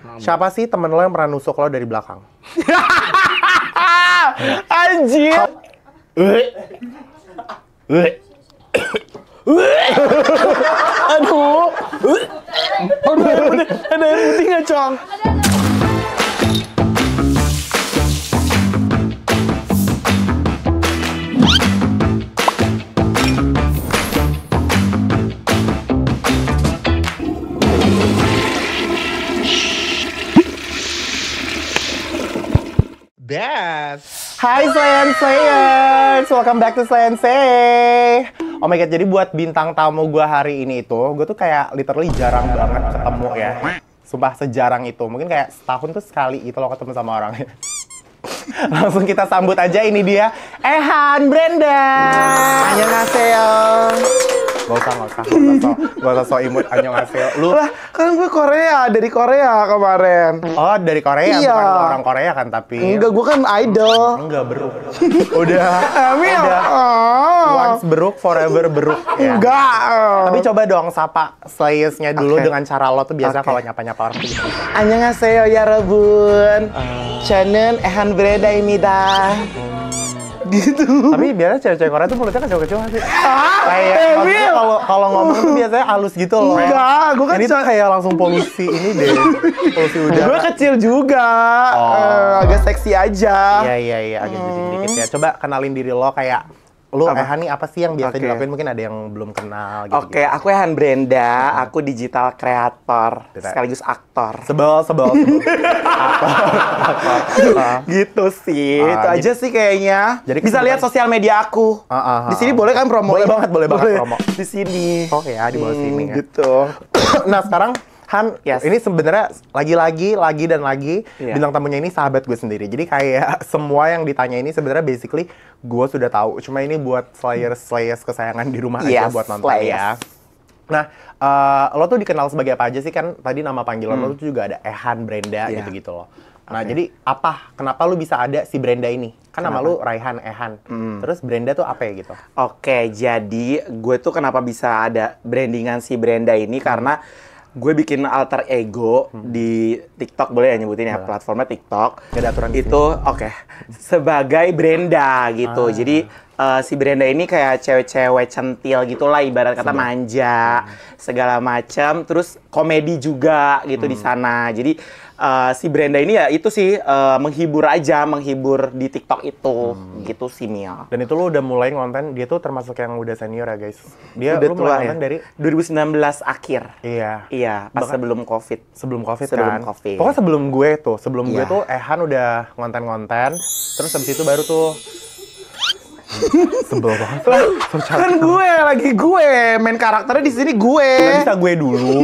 Siapa sih temen lo yang pernah nusuk lo dari belakang? Anjir. Aduh. Ada air putih nggak, Cong? Hai Slayers, welcome back to Slay. Oh my god, jadi buat bintang tamu gue hari ini itu, gue tuh kayak literally jarang banget ketemu ya. Sumpah sejarang itu, mungkin kayak setahun tuh sekali itu lo ketemu sama orangnya. Langsung kita sambut aja, ini dia Ehan Brenda. Annyeonghaseyo. Gak usah so imut annyeonghaseyo. Lu Lah, kan gue Korea, dari Korea kemarin. oh dari Korea, Iya. bukan lu orang Korea kan tapi. Enggak, gue kan idol. Enggak beruk. Udah. Udah. Once beruk, forever beruk. Ya. Enggak. Tapi coba dong sapa Slayers-nya dulu Oke. dengan cara lo tuh biasa Oke. kalau nyapa-nyapa orang tuh gitu. Annyeonghaseyo yarabbun. 저는 에한 브레다입니다. Gitu. Tapi biasanya cewek-cewek Korea tuh mulutnya kecil-kecil sih. Kayak Emil. maksudnya kalau ngomong tuh biasanya halus gitu loh. Enggak, gue kan Ini tuh kayak langsung polusi ini deh. Polusi gue udara. kecil juga. Oh. Agak seksi aja. Iya, agak dikit ya. Coba kenalin diri lo kayak lo Apa? Ehan nih apa sih yang biasa Oke. dilakuin, mungkin ada yang belum kenal gitu. Oke, aku Ehan Brenda, aku digital creator, sekaligus aktor. Sebel. Gitu sih, Ah, itu aja sih kayaknya. Jadi Bisa kesibukan- lihat sosial media aku. Ah. Di sini boleh kan promo? Boleh banget promo. Di sini. Oh ya, di bawah sini ya. Gitu. Nah sekarang Han, Yes. ini sebenarnya lagi Iya. bintang tamunya ini sahabat gue sendiri. Jadi kayak semua yang ditanya ini sebenarnya basically gue sudah tahu. Cuma ini buat Slayers kesayangan di rumah aja Yes, buat nonton ya. Slayers. Nah, lo tuh dikenal sebagai apa aja sih? Kan tadi nama panggilan lo tuh juga ada Ehan Brenda Iya. gitu-gitu loh. Nah, Oke. jadi kenapa lu bisa ada si Brenda ini? Kan nama Kenapa? lu Raihan Ehan. Terus Brenda tuh apa ya gitu? Oke, jadi gue tuh kenapa bisa ada brandingan si Brenda ini karena gue bikin alter ego di TikTok, boleh ya nyebutin ya, platformnya TikTok. Nggak ada aturan di Itu oke, sebagai Brenda gitu. Jadi si Brenda ini kayak cewek-cewek centil gitulah, ibarat kata manja, segala macam. Terus komedi juga gitu di sana. Jadi si Brenda ini ya itu sih menghibur di TikTok itu gitu sih Mia. Dan itu lu udah mulai ngonten, dia tuh termasuk yang udah senior ya guys. Dia Udah lu tua mulai ya. ngonten dari 2019 akhir. iya, Pas bahkan sebelum COVID. sebelum COVID Sebelum kan. COVID. Pokoknya sebelum gue Iya. tuh Ehan udah ngonten-ngonten, terus habis itu baru tuh sebel banget. Kan gue main karakternya di sini gue. Gak bisa gue dulu,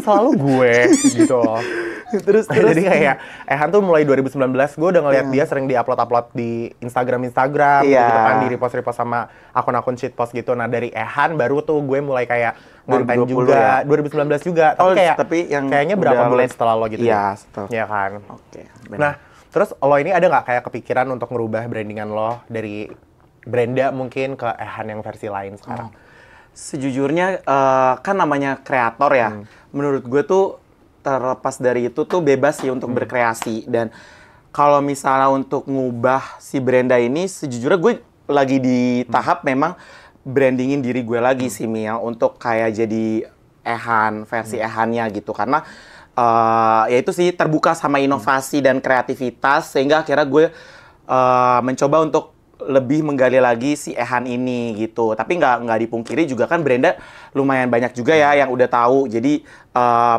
selalu gue gitu loh. Terus Jadi kayak Ehan tuh mulai 2019 gue udah ngeliat dia sering diupload di Instagram Iya. gitu kan, di repost sama akun-akun shitpost gitu. Nah dari Ehan baru tuh gue mulai kayak ngonten 2020 juga, ya? 2019 juga. Oh, tapi yang kayaknya berapa udah bulan late. setelah lo gitu? Iya, setelah. Iya kan. Oke. benar. Nah terus lo ini ada nggak kayak kepikiran untuk ngerubah brandingan lo dari Brenda mungkin ke Ehan yang versi lain sekarang? Sejujurnya kan namanya kreator ya. Menurut gue tuh terlepas dari itu tuh bebas sih untuk berkreasi. Dan kalau misalnya untuk ngubah si Brenda ini, sejujurnya gue lagi di tahap memang brandingin diri gue lagi sih Mia, untuk kayak jadi Ehan, versi Ehannya gitu. Karena ya itu sih terbuka sama inovasi dan kreativitas, sehingga akhirnya gue mencoba untuk lebih menggali lagi si Ehan ini gitu. Tapi nggak dipungkiri juga kan Brenda lumayan banyak juga ya yang udah tahu. Jadi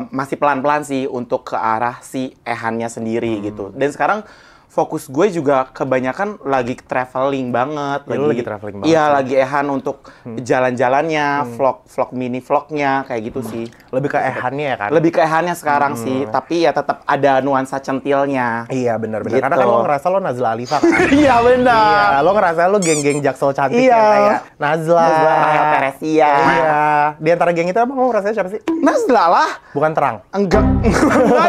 masih pelan-pelan sih untuk ke arah si Ehannya sendiri gitu. Dan sekarang fokus gue juga kebanyakan lagi traveling banget. Ya, lu lagi traveling banget Iya, sih. lagi Ehan untuk jalan-jalannya, vlog mini vlognya kayak gitu sih. Lebih ke Ehannya ya kan? Lebih ke Ehannya sekarang sih, tapi ya tetap ada nuansa centilnya. Iya benar-benar. Gitu. Karena kan lo ngerasa lo Nazla Alifa kan? Iya benar. Iya, lo ngerasa lo geng-geng Jaksel cantik Iya. yang kayak Nazla, Rahel Teresia. Iya. Di antara geng itu emang lo rasanya siapa sih? Nazla lah. Bukan Terang. Enggak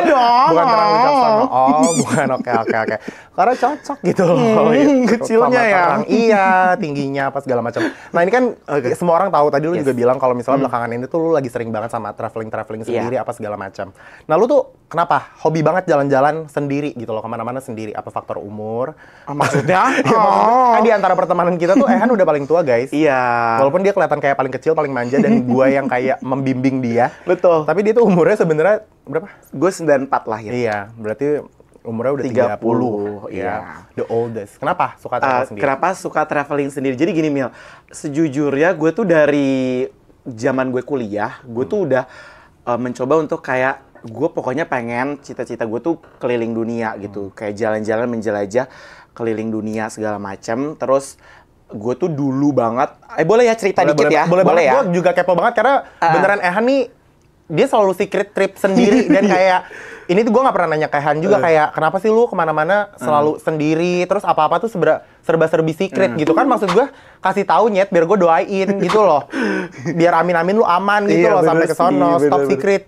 dong. Bukan Terang Jackson. Oh, bukan. Oke. Karena cocok gitu loh. Kecilnya ya. Iya, tingginya apa segala macam. Nah ini kan semua orang tahu, tadi lu juga bilang kalau misalnya belakangan ini tuh lu lagi sering banget sama traveling sendiri apa segala macam. Nah lu tuh kenapa hobi banget jalan-jalan sendiri gitu loh, kemana-mana sendiri? Apa faktor umur? Maksudnya? Kan di antara pertemanan kita tuh Ehan udah paling tua guys. Iya. Walaupun dia kelihatan kayak paling kecil, paling manja, dan gua yang kayak membimbing dia. Betul. Tapi dia tuh umurnya sebenarnya berapa? Gue 94 lahir. Iya, berarti umurnya udah 30. Iya. The oldest. Kenapa suka travel sendiri? Kenapa suka traveling sendiri? Jadi gini Mil, sejujurnya gue tuh dari zaman gue kuliah, gue tuh udah mencoba untuk kayak, gue pokoknya pengen, cita-cita gue tuh keliling dunia gitu. Kayak jalan-jalan menjelajah keliling dunia segala macam. Terus gue tuh dulu banget, boleh ya cerita dikit ya? Boleh banget, ya? gue juga kepo banget karena beneran Ehan nih, dia selalu secret trip sendiri dan kayak ini tuh gue nggak pernah nanya ke Han juga kayak kenapa sih lu kemana-mana selalu sendiri, terus apa-apa tuh serba-serbi secret gitu kan, maksud gue kasih tahu nyet biar gue doain gitu loh, biar amin-amin lu aman gitu loh sampai ke sono, stop secret.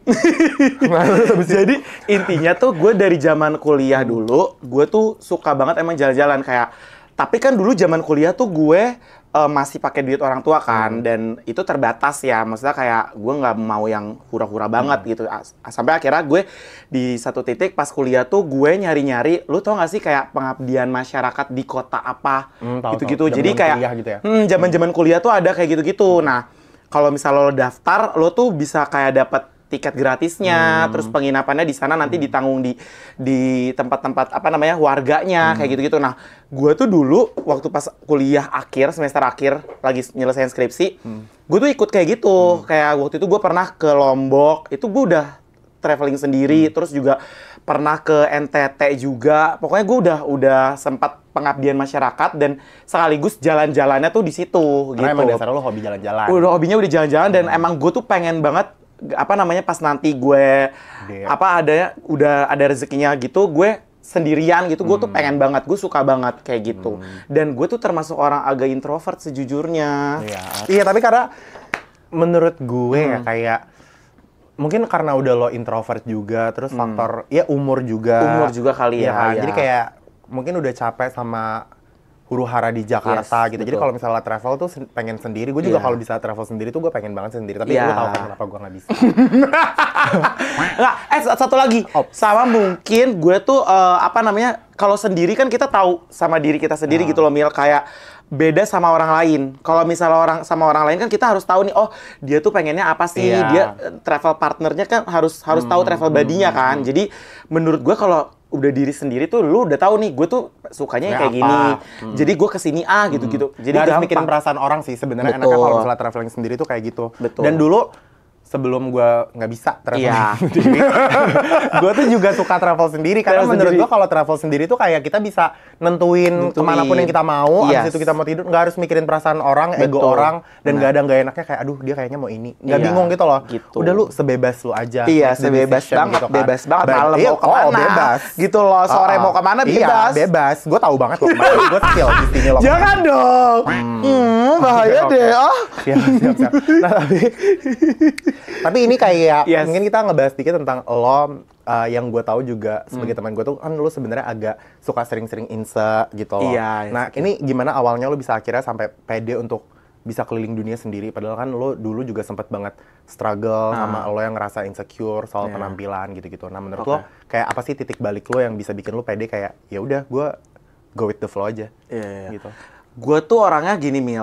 Jadi intinya tuh gue dari zaman kuliah dulu, gue tuh suka banget emang jalan-jalan kayak, tapi kan dulu zaman kuliah tuh gue masih pakai duit orang tua kan, dan itu terbatas ya, maksudnya kayak gue nggak mau yang hura-hura banget gitu. Sampai akhirnya gue di satu titik pas kuliah tuh gue nyari-nyari, lu tau nggak sih kayak pengabdian masyarakat di kota apa gitu-gitu. Jadi kayak gitu ya? zaman-zaman kuliah tuh ada kayak gitu-gitu. Nah kalau misalnya lo daftar, lo tuh bisa kayak dapet tiket gratisnya, terus penginapannya di sana nanti ditanggung di tempat-tempat apa namanya warganya kayak gitu-gitu. Nah, gue tuh dulu waktu pas kuliah akhir semester akhir lagi nyelesain skripsi, gue tuh ikut kayak gitu. Kayak waktu itu gue pernah ke Lombok, itu gue udah traveling sendiri, terus juga pernah ke NTT juga. Pokoknya gue udah sempat pengabdian masyarakat dan sekaligus jalan-jalannya tuh di situ. Karena gitu. emang dasarnya lo hobi jalan-jalan. Hobinya udah jalan-jalan dan emang gue tuh pengen banget apa namanya pas nanti gue udah ada rezekinya gitu, gue sendirian gitu, gue tuh pengen banget, gue suka banget kayak gitu. Dan gue tuh termasuk orang agak introvert sejujurnya. Iya, tapi karena menurut gue ya kayak mungkin karena udah lo introvert juga, terus faktor ya umur juga kali ya. Kan? Jadi kayak mungkin udah capek sama huru-hara di Jakarta gitu. Jadi kalau misalnya travel tuh pengen sendiri. Gue juga kalau bisa travel sendiri tuh gue pengen banget sendiri. Tapi lu tahu kan kenapa gue nggak bisa. Nggak, satu lagi. Sama mungkin gue tuh apa namanya, kalau sendiri kan kita tahu sama diri kita sendiri gitu loh Mil. Kayak beda sama orang lain. Kalau misalnya sama orang lain kan kita harus tahu nih, oh dia tuh pengennya apa sih, dia travel partnernya kan harus tahu travel buddy-nya kan. Jadi menurut gue kalau udah diri sendiri tuh lu udah tahu nih, gue tuh sukanya kayak gini. Jadi gue kesini gitu-gitu. Jadi harus mikirin perasaan orang sih sebenarnya. Enaknya kalau misalnya traveling sendiri tuh kayak gitu. Dan dulu sebelum gue nggak bisa traveling sendiri, gue tuh juga suka travel sendiri karena menurut gue kalau travel sendiri tuh kayak kita bisa nentuin kemanapun yang kita mau, abis itu kita mau tidur, nggak harus mikirin perasaan orang, ego orang, dan nggak ada nggak enaknya kayak aduh dia kayaknya mau ini, nggak bingung gitu loh. Udah lu sebebas lu aja. Iya, sebebas banget, gitu kan. Bebas banget. Malam mau kemana, bebas. Gitu loh, sore mau kemana bebas. Iya, bebas. Gue tahu banget lo kemana, gue skill di sini loh. Jangan dong. Bahaya deh. Siap. Nah, tapi ini kayak mungkin kita ngebahas dikit tentang lo yang gue tahu juga sebagai teman gue tuh kan lo sebenarnya agak suka sering-sering insta gitu loh. Nah, ini gimana awalnya lo bisa akhirnya sampai pede untuk bisa keliling dunia sendiri, padahal kan lo dulu juga sempet banget struggle sama lo yang ngerasa insecure soal penampilan gitu-gitu. Nah, menurut lo kayak apa sih titik balik lo yang bisa bikin lo pede kayak ya udah gue go with the flow aja gitu. Gue tuh orangnya gini Mil,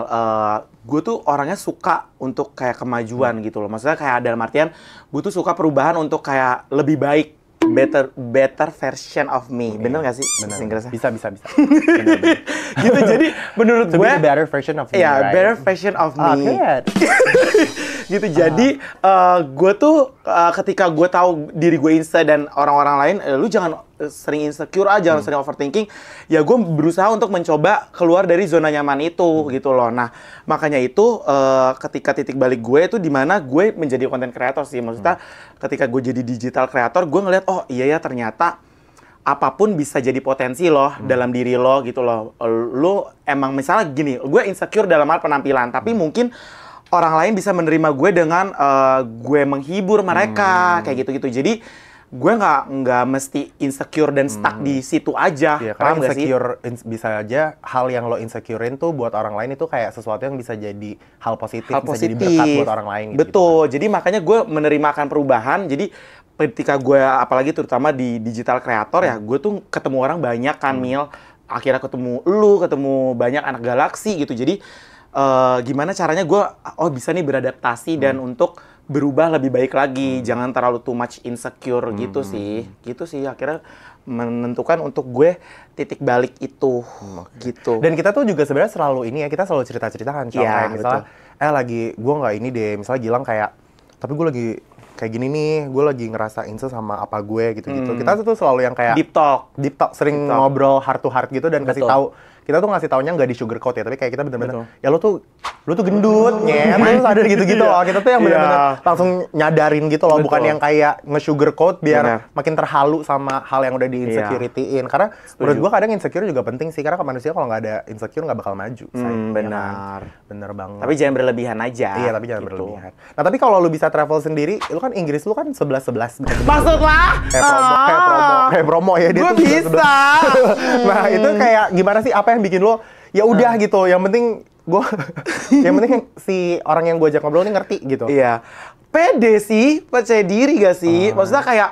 gue tuh orangnya suka untuk kayak kemajuan gitu loh. Maksudnya kayak dalam artian, gue tuh suka perubahan untuk kayak lebih baik, better version of me. Bener gak sih? Bener. Bisa. Bener. Gitu, jadi menurut gue better version of me, right? Better version of me. Gitu, jadi gue tuh ketika gue tahu diri gue insta dan orang-orang lain, lu jangan sering insecure aja, jangan sering overthinking. Ya gue berusaha untuk mencoba keluar dari zona nyaman itu gitu loh. Nah makanya itu ketika titik balik gue itu dimana gue menjadi content creator sih. Maksudnya ketika gue jadi digital creator, gue ngeliat oh iya ya ternyata apapun bisa jadi potensi loh dalam diri lo gitu loh. Lo emang misalnya gini, gue insecure dalam hal penampilan, tapi mungkin orang lain bisa menerima gue dengan gue menghibur mereka kayak gitu-gitu. Jadi gue nggak mesti insecure dan stuck di situ aja. Iya, Paham karena nggak sih? bisa aja hal yang lo insecurein tuh buat orang lain itu kayak sesuatu yang bisa jadi hal positif, Hal bisa jadi positif. berkat buat orang lain gitu. Betul. Jadi makanya gue menerima akan perubahan. Jadi ketika gue apalagi terutama di digital creator ya, gue tuh ketemu orang banyak kan, Mil. Akhirnya ketemu lu, ketemu banyak anak galaksi gitu. Jadi gimana caranya gue bisa nih beradaptasi dan untuk berubah lebih baik lagi. Jangan terlalu too much insecure gitu sih. Gitu sih akhirnya menentukan untuk gue titik balik itu gitu. Dan kita tuh juga sebenarnya selalu ini ya, kita selalu cerita-ceritakan Iya, kayak misalnya lagi gue nggak ini deh, misalnya Gilang kayak tapi gue lagi kayak gini nih, gue lagi ngerasa insecure sama apa gue gitu-gitu. Kita tuh selalu yang kayak Deep talk. sering Deep talk. ngobrol heart to heart gitu dan kasih Betul. tahu. Kita tuh ngasih taunya nggak di sugarcoat ya, tapi kayak kita bener-bener ya lo tuh gendut, terus ada gitu-gitu loh. Kita tuh yang bener-bener langsung nyadarin gitu loh, bukan yang kayak nge-sugarcoat biar makin terhalu sama hal yang udah di-insecurity-in. Karena menurut gua kadang insecure juga penting sih, karena manusia kalau nggak ada insecure nggak bakal maju. Benar. Bener banget. Tapi jangan berlebihan aja. Iya, tapi jangan gitu. berlebihan. Nah, tapi kalau lu bisa travel sendiri, lu kan Inggris lu kan 11-11. Maksudlah? Kayak promo ya dia Gue tuh bisa. Nah, itu kayak gimana sih, apa yang bikin lo ya udah gitu, yang penting gue yang penting si orang yang gue ajak ngobrol ini ngerti gitu. Iya. Pede sih, percaya diri gak sih? Maksudnya kayak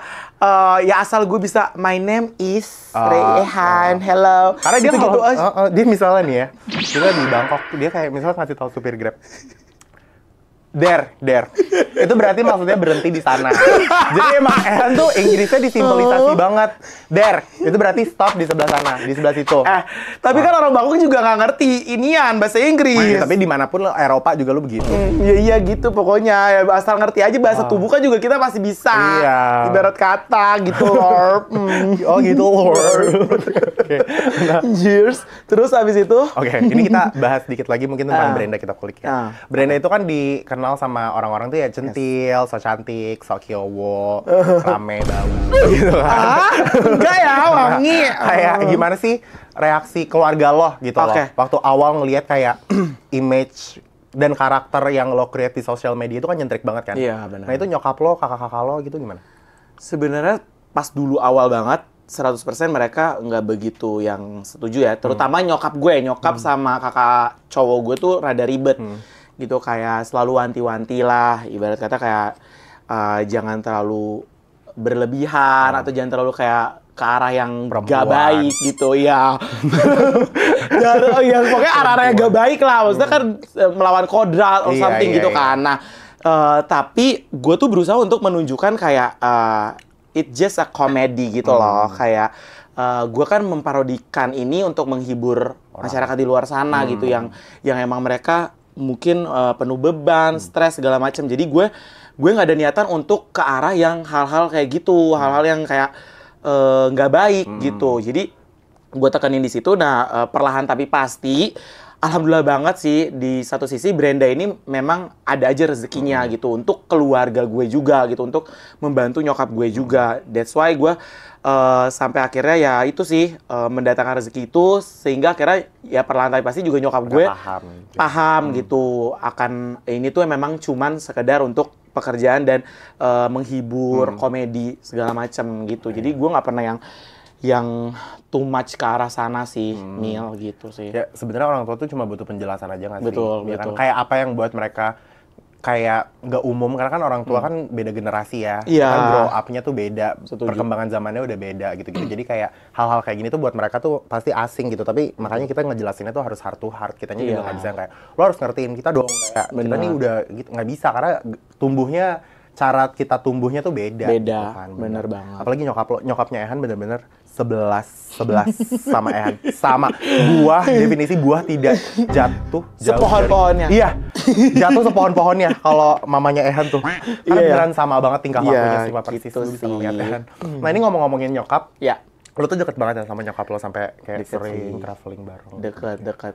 ya asal gue bisa my name is Rehan, hello. Karena dia gitu kalau dia misalnya nih ya, kita di Bangkok, dia kayak misalnya ngasih tahu supir Grab, there. Itu berarti maksudnya berhenti di sana. Jadi emang Ehan tuh Inggrisnya disimbolisasi banget. There, itu berarti stop di sebelah sana, di sebelah situ. Tapi kan orang Bangkok juga nggak ngerti inian bahasa Inggris. Tapi dimanapun lo, Eropa juga lo begitu. Iya gitu pokoknya. Ya, asal ngerti aja bahasa tubuh kan juga kita masih bisa. Iya. Ibarat kata gitu loh. Oh gitu loh. Cheers. Terus abis itu? Oke, ini kita bahas dikit lagi mungkin tentang Brenda, kita kulik ya. Brenda itu kan dikenal sama orang-orang tuh ya centil, so cantik, so kiowo, rame, bau gitu kan. Enggak ya, wangi. Kayak gimana sih reaksi keluarga lo gitu loh. Waktu awal ngelihat kayak image dan karakter yang lo create di sosial media itu kan nyentrik banget kan. Iya, benar. Nah itu nyokap lo, kakak-kakak lo gitu gimana? Sebenarnya pas dulu awal banget 100% mereka nggak begitu yang setuju ya. Terutama nyokap sama kakak cowok gue tuh rada ribet. Gitu kayak selalu wanti-wanti lah, ibarat kata kayak jangan terlalu berlebihan atau jangan terlalu kayak ke arah yang gak baik gitu ya. Yang pokoknya arah-arah yang gak baik lah, maksudnya kan melawan kodrat atau something gitu kan. Nah, tapi gue tuh berusaha untuk menunjukkan kayak it just a comedy gitu loh, kayak gue kan memparodikan ini untuk menghibur masyarakat di luar sana gitu yang emang mereka mungkin penuh beban, stres segala macam. Jadi gue nggak ada niatan untuk ke arah yang hal-hal kayak gitu, hal-hal yang kayak nggak baik gitu. Jadi gue tekanin di situ. Nah, perlahan tapi pasti, alhamdulillah banget sih di satu sisi Brenda ini memang ada aja rezekinya gitu untuk keluarga gue juga gitu, untuk membantu nyokap gue juga. That's why gue sampai akhirnya ya itu sih mendatangkan rezeki itu, sehingga akhirnya ya perlahan tapi pasti juga nyokap gue paham gitu akan ini tuh memang cuman sekedar untuk pekerjaan dan menghibur, komedi segala macam gitu. Jadi gue nggak pernah yang too much ke arah sana sih, Mil gitu sih. Ya sebenarnya orang tua tuh cuma butuh penjelasan aja nggak sih? Betul. Kan? Kayak apa yang buat mereka kayak nggak umum, karena kan orang tua kan beda generasi ya. Iya. Kan grow up-nya tuh beda, Setuju. perkembangan zamannya udah beda gitu-gitu. Jadi kayak hal-hal kayak gini tuh buat mereka tuh pasti asing gitu. Tapi makanya kita ngejelasinnya tuh harus heart to heart. Kitanya juga nggak bisa kayak, lo harus ngertiin kita dong. Kayak kita nih udah gitu, nggak bisa karena tumbuhnya, cara kita tumbuhnya tuh beda. Beda, gitu kan. bener banget. Apalagi nyokapnya Ehan bener-bener 11 sama Ehan. Sama. Buah, definisi buah tidak jatuh jauh Sepohon-pohonnya. Iya. Jatuh sepohon-pohonnya kalau mamanya Ehan tuh. Karena beneran sama banget tingkah lakunya sama persis gitu lu bisa sih. ngeliat Ehan. Nah, ini ngomongin nyokap. Ya. Lu tuh deket banget ya sama nyokap lo sampai kayak Deket sering sih. traveling bareng. Deket.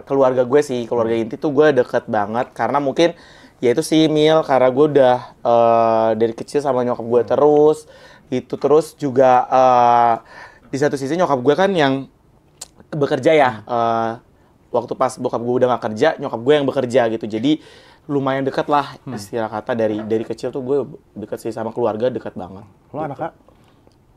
Keluarga gue sih, keluarga inti tuh gue deket banget. Karena mungkin, ya itu sih Mil, karena gue udah dari kecil sama nyokap gue terus. Itu terus juga di satu sisi nyokap gue kan yang bekerja ya. Waktu pas bokap gue udah gak kerja, nyokap gue yang bekerja gitu. Jadi lumayan deket lah istilah kata dari kecil tuh gue deket sih sama keluarga deket banget. Lo anak Kak?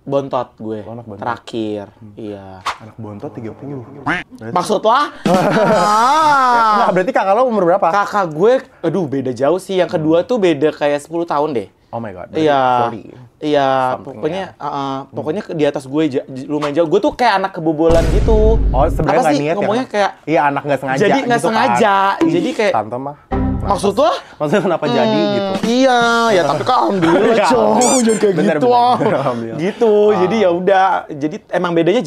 Bontot gue. Lo anak bontot? Terakhir. Iya. Anak bontot 30. Maksud lah? Nah, berarti kakak lo umur berapa? Kakak gue, aduh beda jauh sih. Yang kedua tuh beda kayak 10 tahun deh. Oh my god. Iya. Iya, Something, pokoknya di atas gue lumayan jauh. Gue tuh kayak anak kebobolan gitu. Oh, sebenarnya apa nggak sih niat ngomongnya ya? kayak Iya, anak nggak sengaja. jadi nggak gitu sengaja. Kan. Jadi kayak Tante mah. maksud lo? Maksudnya kenapa jadi gitu? Iya, ya tapi kan alhamdulillah Ya, cowok alhamdulillah. jadi kayak Bener, gitu bener, ah. bener, alhamdulillah. Gitu, jadi ya udah. Jadi emang bedanya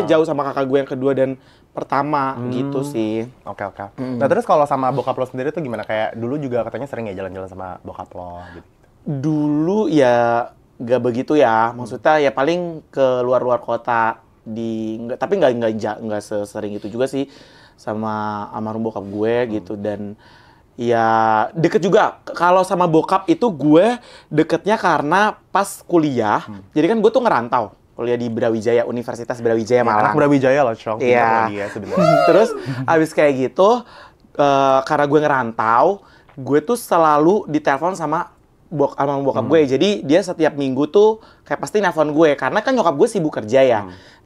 jauh sama kakak gue yang kedua dan pertama gitu sih. Oke. Nah terus kalau sama bokap lo sendiri tuh gimana? Kayak dulu juga katanya sering ya jalan-jalan sama bokap lo gitu. Dulu ya gak begitu ya, maksudnya ya paling ke luar kota tapi nggak sesering itu juga sih sama almarhum bokap gue gitu. Dan ya deket juga kalau sama bokap itu gue deketnya karena pas kuliah. Jadi kan gue tuh ngerantau kuliah di Brawijaya, Universitas Brawijaya Malang. Anak Brawijaya loh, Cong. Iya. Dia sebenarnya. Terus abis kayak gitu, karena gue ngerantau, gue tuh selalu ditelepon sama almarhum bokap gue. Jadi dia setiap minggu tuh kayak pasti nelfon gue. Karena kan nyokap gue sibuk kerja ya.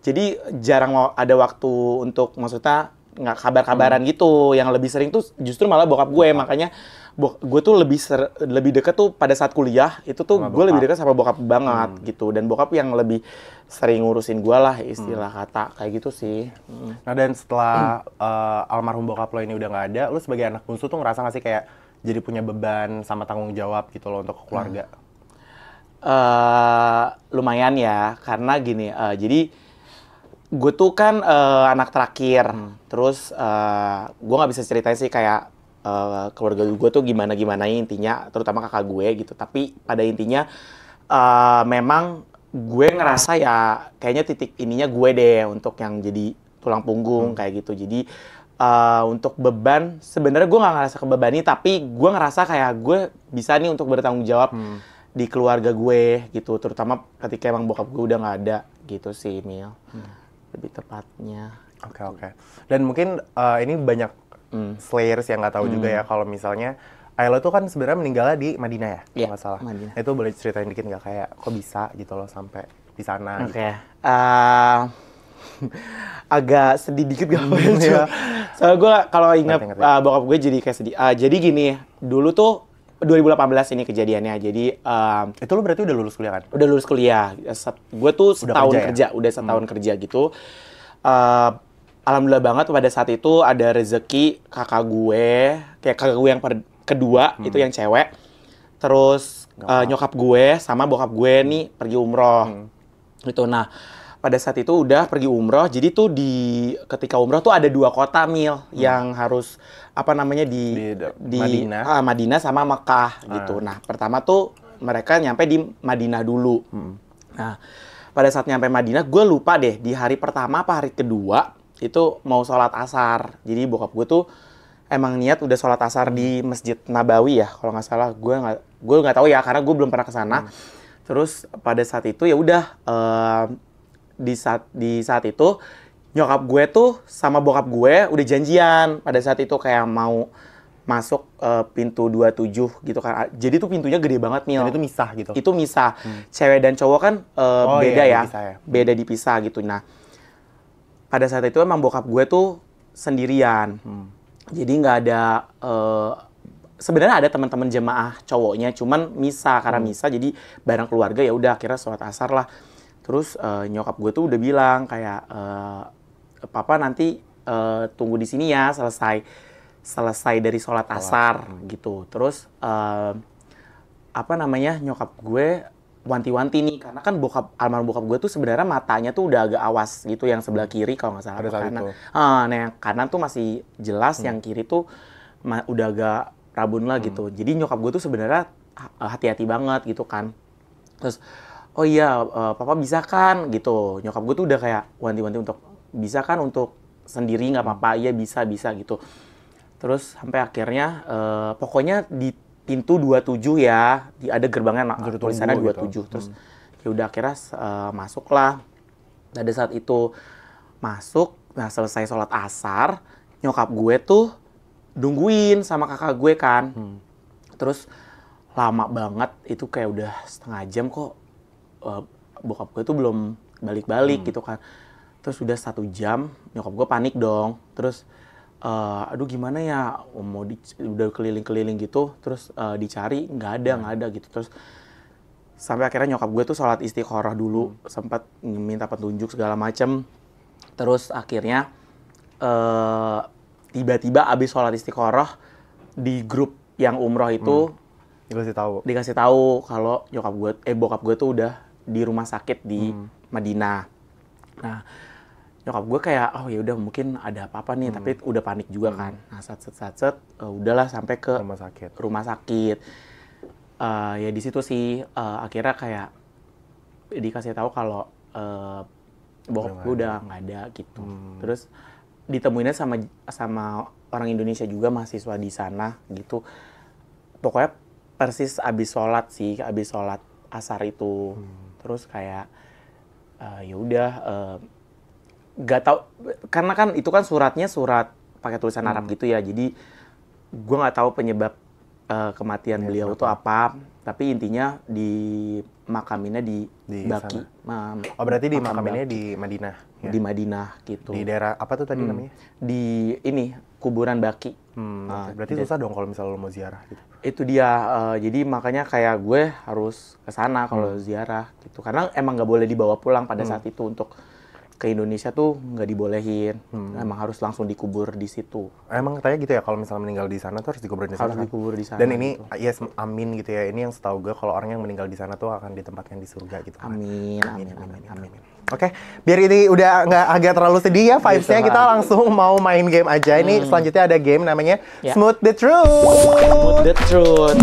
Jadi jarang mau ada waktu untuk maksudnya nggak kabar-kabaran gitu. Yang lebih sering tuh justru malah bokap gue. Makanya gue tuh lebih deket tuh pada saat kuliah. Itu tuh gue lebih deket sama bokap banget gitu. Dan bokap yang lebih sering ngurusin gue lah istilah kata. Kayak gitu sih. Nah dan setelah almarhum bokap lo ini udah nggak ada, lo sebagai anak bungsu tuh ngerasa nggak sih kayak jadi punya beban sama tanggung jawab gitu loh untuk keluarga? Lumayan ya, karena gini, jadi gue tuh kan anak terakhir, terus gue nggak bisa ceritain sih kayak keluarga gue tuh gimana intinya, terutama kakak gue gitu. Tapi pada intinya memang gue ngerasa ya kayaknya titik ininya gue deh untuk yang jadi tulang punggung kayak gitu. Jadi untuk beban, sebenarnya gue nggak ngerasa kebebani, tapi gue ngerasa kayak gue bisa nih untuk bertanggung jawab di keluarga gue gitu, terutama ketika emang bokap gue udah nggak ada gitu sih, Mil. Lebih tepatnya. Oke. Dan mungkin ini banyak slayers yang nggak tahu juga ya kalau misalnya ayah lo tuh kan sebenarnya meninggalnya di Madinah ya, kalau nggak salah. Madinah. Itu boleh ceritain dikit nggak kayak kok bisa gitu loh sampai di sana? Oke. Gitu. Agak sedih dikit gak ya. Soalnya gue kalau ingat bokap gue jadi kayak sedih. Jadi gini, dulu tuh 2018 ini kejadiannya. Jadi itu lo berarti udah lulus kuliah kan? udah lulus kuliah. Gue tuh setahun kerja ya? udah setahun kerja gitu. Alhamdulillah banget pada saat itu ada rezeki kakak gue yang kedua itu yang cewek. Terus nyokap gue sama bokap gue nih pergi umroh. Gitu. Nah, pada saat itu udah pergi umroh, jadi tuh ketika umroh tuh ada 2 kota, Mil, yang harus di Madinah. Madinah sama Mekah gitu. Nah, pertama tuh mereka nyampe di Madinah dulu. Nah, pada saat nyampe Madinah, gue lupa deh di hari pertama apa hari kedua itu mau sholat asar. Jadi bokap gue tuh emang niat udah sholat asar di Masjid Nabawi ya, kalau nggak salah. Gue nggak tahu ya karena gue belum pernah ke sana. Terus pada saat itu ya udah di saat itu nyokap gue tuh sama bokap gue udah janjian pada saat itu kayak mau masuk pintu 27 gitu kan. Jadi tuh pintunya gede banget, Mil. Dan itu misah gitu? Itu misah. Cewek dan cowok kan beda ya. Dipisah ya. Beda dipisah gitu. Nah, pada saat itu emang bokap gue tuh sendirian. Jadi nggak ada sebenarnya ada teman-teman jemaah cowoknya, cuman misah karena misah jadi bareng keluarga ya udah akhirnya sholat asar lah. Terus nyokap gue tuh udah bilang kayak papa nanti tunggu di sini ya selesai dari sholat asar gitu. Terus nyokap gue wanti-wanti nih karena kan almarhum bokap gue tuh sebenarnya matanya tuh udah agak awas gitu yang sebelah kiri kalau nggak salah. Pada saat kanan. itu. Nah yang kanan tuh masih jelas, yang kiri tuh udah agak rabun lah gitu. Jadi nyokap gue tuh sebenarnya hati-hati banget gitu kan. Terus oh iya, papa bisa kan gitu. Nyokap gue tuh udah kayak wanti-wanti untuk bisa kan untuk sendiri nggak apa-apa, iya bisa gitu. Terus sampai akhirnya pokoknya di pintu 27 ya, ada gerbangnya tulisannya 27. Gitu. Terus ya udah akhirnya masuklah. Pada saat itu masuk, nah selesai sholat asar, nyokap gue tuh nungguin sama kakak gue kan. Terus lama banget, itu kayak udah setengah jam kok bokap gue tuh belum balik-balik gitu kan. Terus udah 1 jam, nyokap gue panik dong. Terus, aduh gimana ya, udah keliling-keliling gitu, terus dicari, nggak ada gitu. Terus sampai akhirnya nyokap gue tuh sholat istikharah dulu, sempat minta petunjuk segala macem. Terus akhirnya tiba-tiba abis sholat istikharah di grup yang umroh itu dikasih tahu kalau bokap gue tuh udah di rumah sakit di Madinah. Nah, nyokap gue kayak oh ya udah mungkin ada apa-apa nih, tapi udah panik juga kan. Nah, udahlah sampai ke rumah sakit. Ya di situ sih akhirnya kayak dikasih tahu kalau bokap gue udah nggak ada gitu. Terus ditemuinnya sama orang Indonesia juga, mahasiswa di sana gitu. Pokoknya persis abis sholat asar itu. Terus kayak ya udah nggak tahu, karena kan itu kan surat pakai tulisan Arab gitu ya, jadi gue nggak tahu penyebab kematian beliau itu apa, tapi intinya di makaminnya di Baqi. Oh berarti di makaminnya di Madinah? Ya? Di Madinah gitu. Di daerah apa tuh tadi namanya? Di ini kuburan Baqi. Berarti susah dong kalau misalnya lo mau ziarah gitu. Itu dia, jadi makanya kayak gue harus ke sana kalau ziarah gitu, karena emang nggak boleh dibawa pulang pada saat itu. Untuk ke Indonesia tuh nggak dibolehin, emang harus langsung dikubur di situ. Emang katanya gitu ya, kalau misalnya meninggal di sana tuh harus dikubur di sana. Harus dikubur di sana. Dan ini gitu. yes, amin gitu ya. Ini yang setahu gue kalau orang yang meninggal di sana tuh akan ditempatkan di surga gitu. Amin. Oke, biar ini udah nggak agak terlalu sedih ya vibes-nya, kita langsung mau main game aja. Ini selanjutnya ada game namanya Smooth the Truth. Smooth the Truth.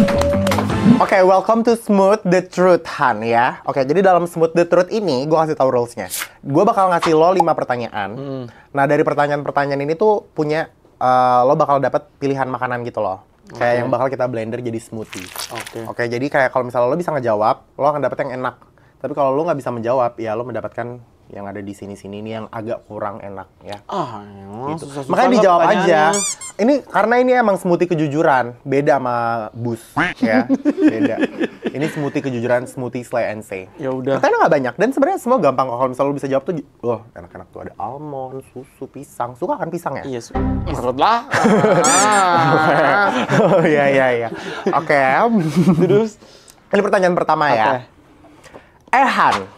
Oke, welcome to Smooth the Truth, Han ya. Oke, jadi dalam Smooth the Truth ini, gue kasih tahu rules-nya. Gue bakal ngasih lo 5 pertanyaan. Nah, dari pertanyaan-pertanyaan ini tuh punya, lo bakal dapat pilihan makanan gitu loh. Kayak yang bakal kita blender jadi smoothie. Oke, jadi kayak kalau misalnya lo bisa ngejawab, lo akan dapet yang enak. Tapi kalau lo nggak bisa menjawab, ya lo mendapatkan yang ada di sini-sini ini yang agak kurang enak ya. Gitu. Makanya dijawab aja. Ini karena ini emang smoothie kejujuran, beda sama bus ya. Beda. Ini smoothie kejujuran, smoothie slay and say. Ya udah. Pertanyaan nggak banyak dan sebenarnya semua gampang kok. Kalau misalnya lo bisa jawab tuh, wah enak-enak tuh, ada almond, susu, pisang. Suka kan pisang ya? Iya, menurut lah. Oh iya. Oke. Terus ini pertanyaan pertama ya. Han,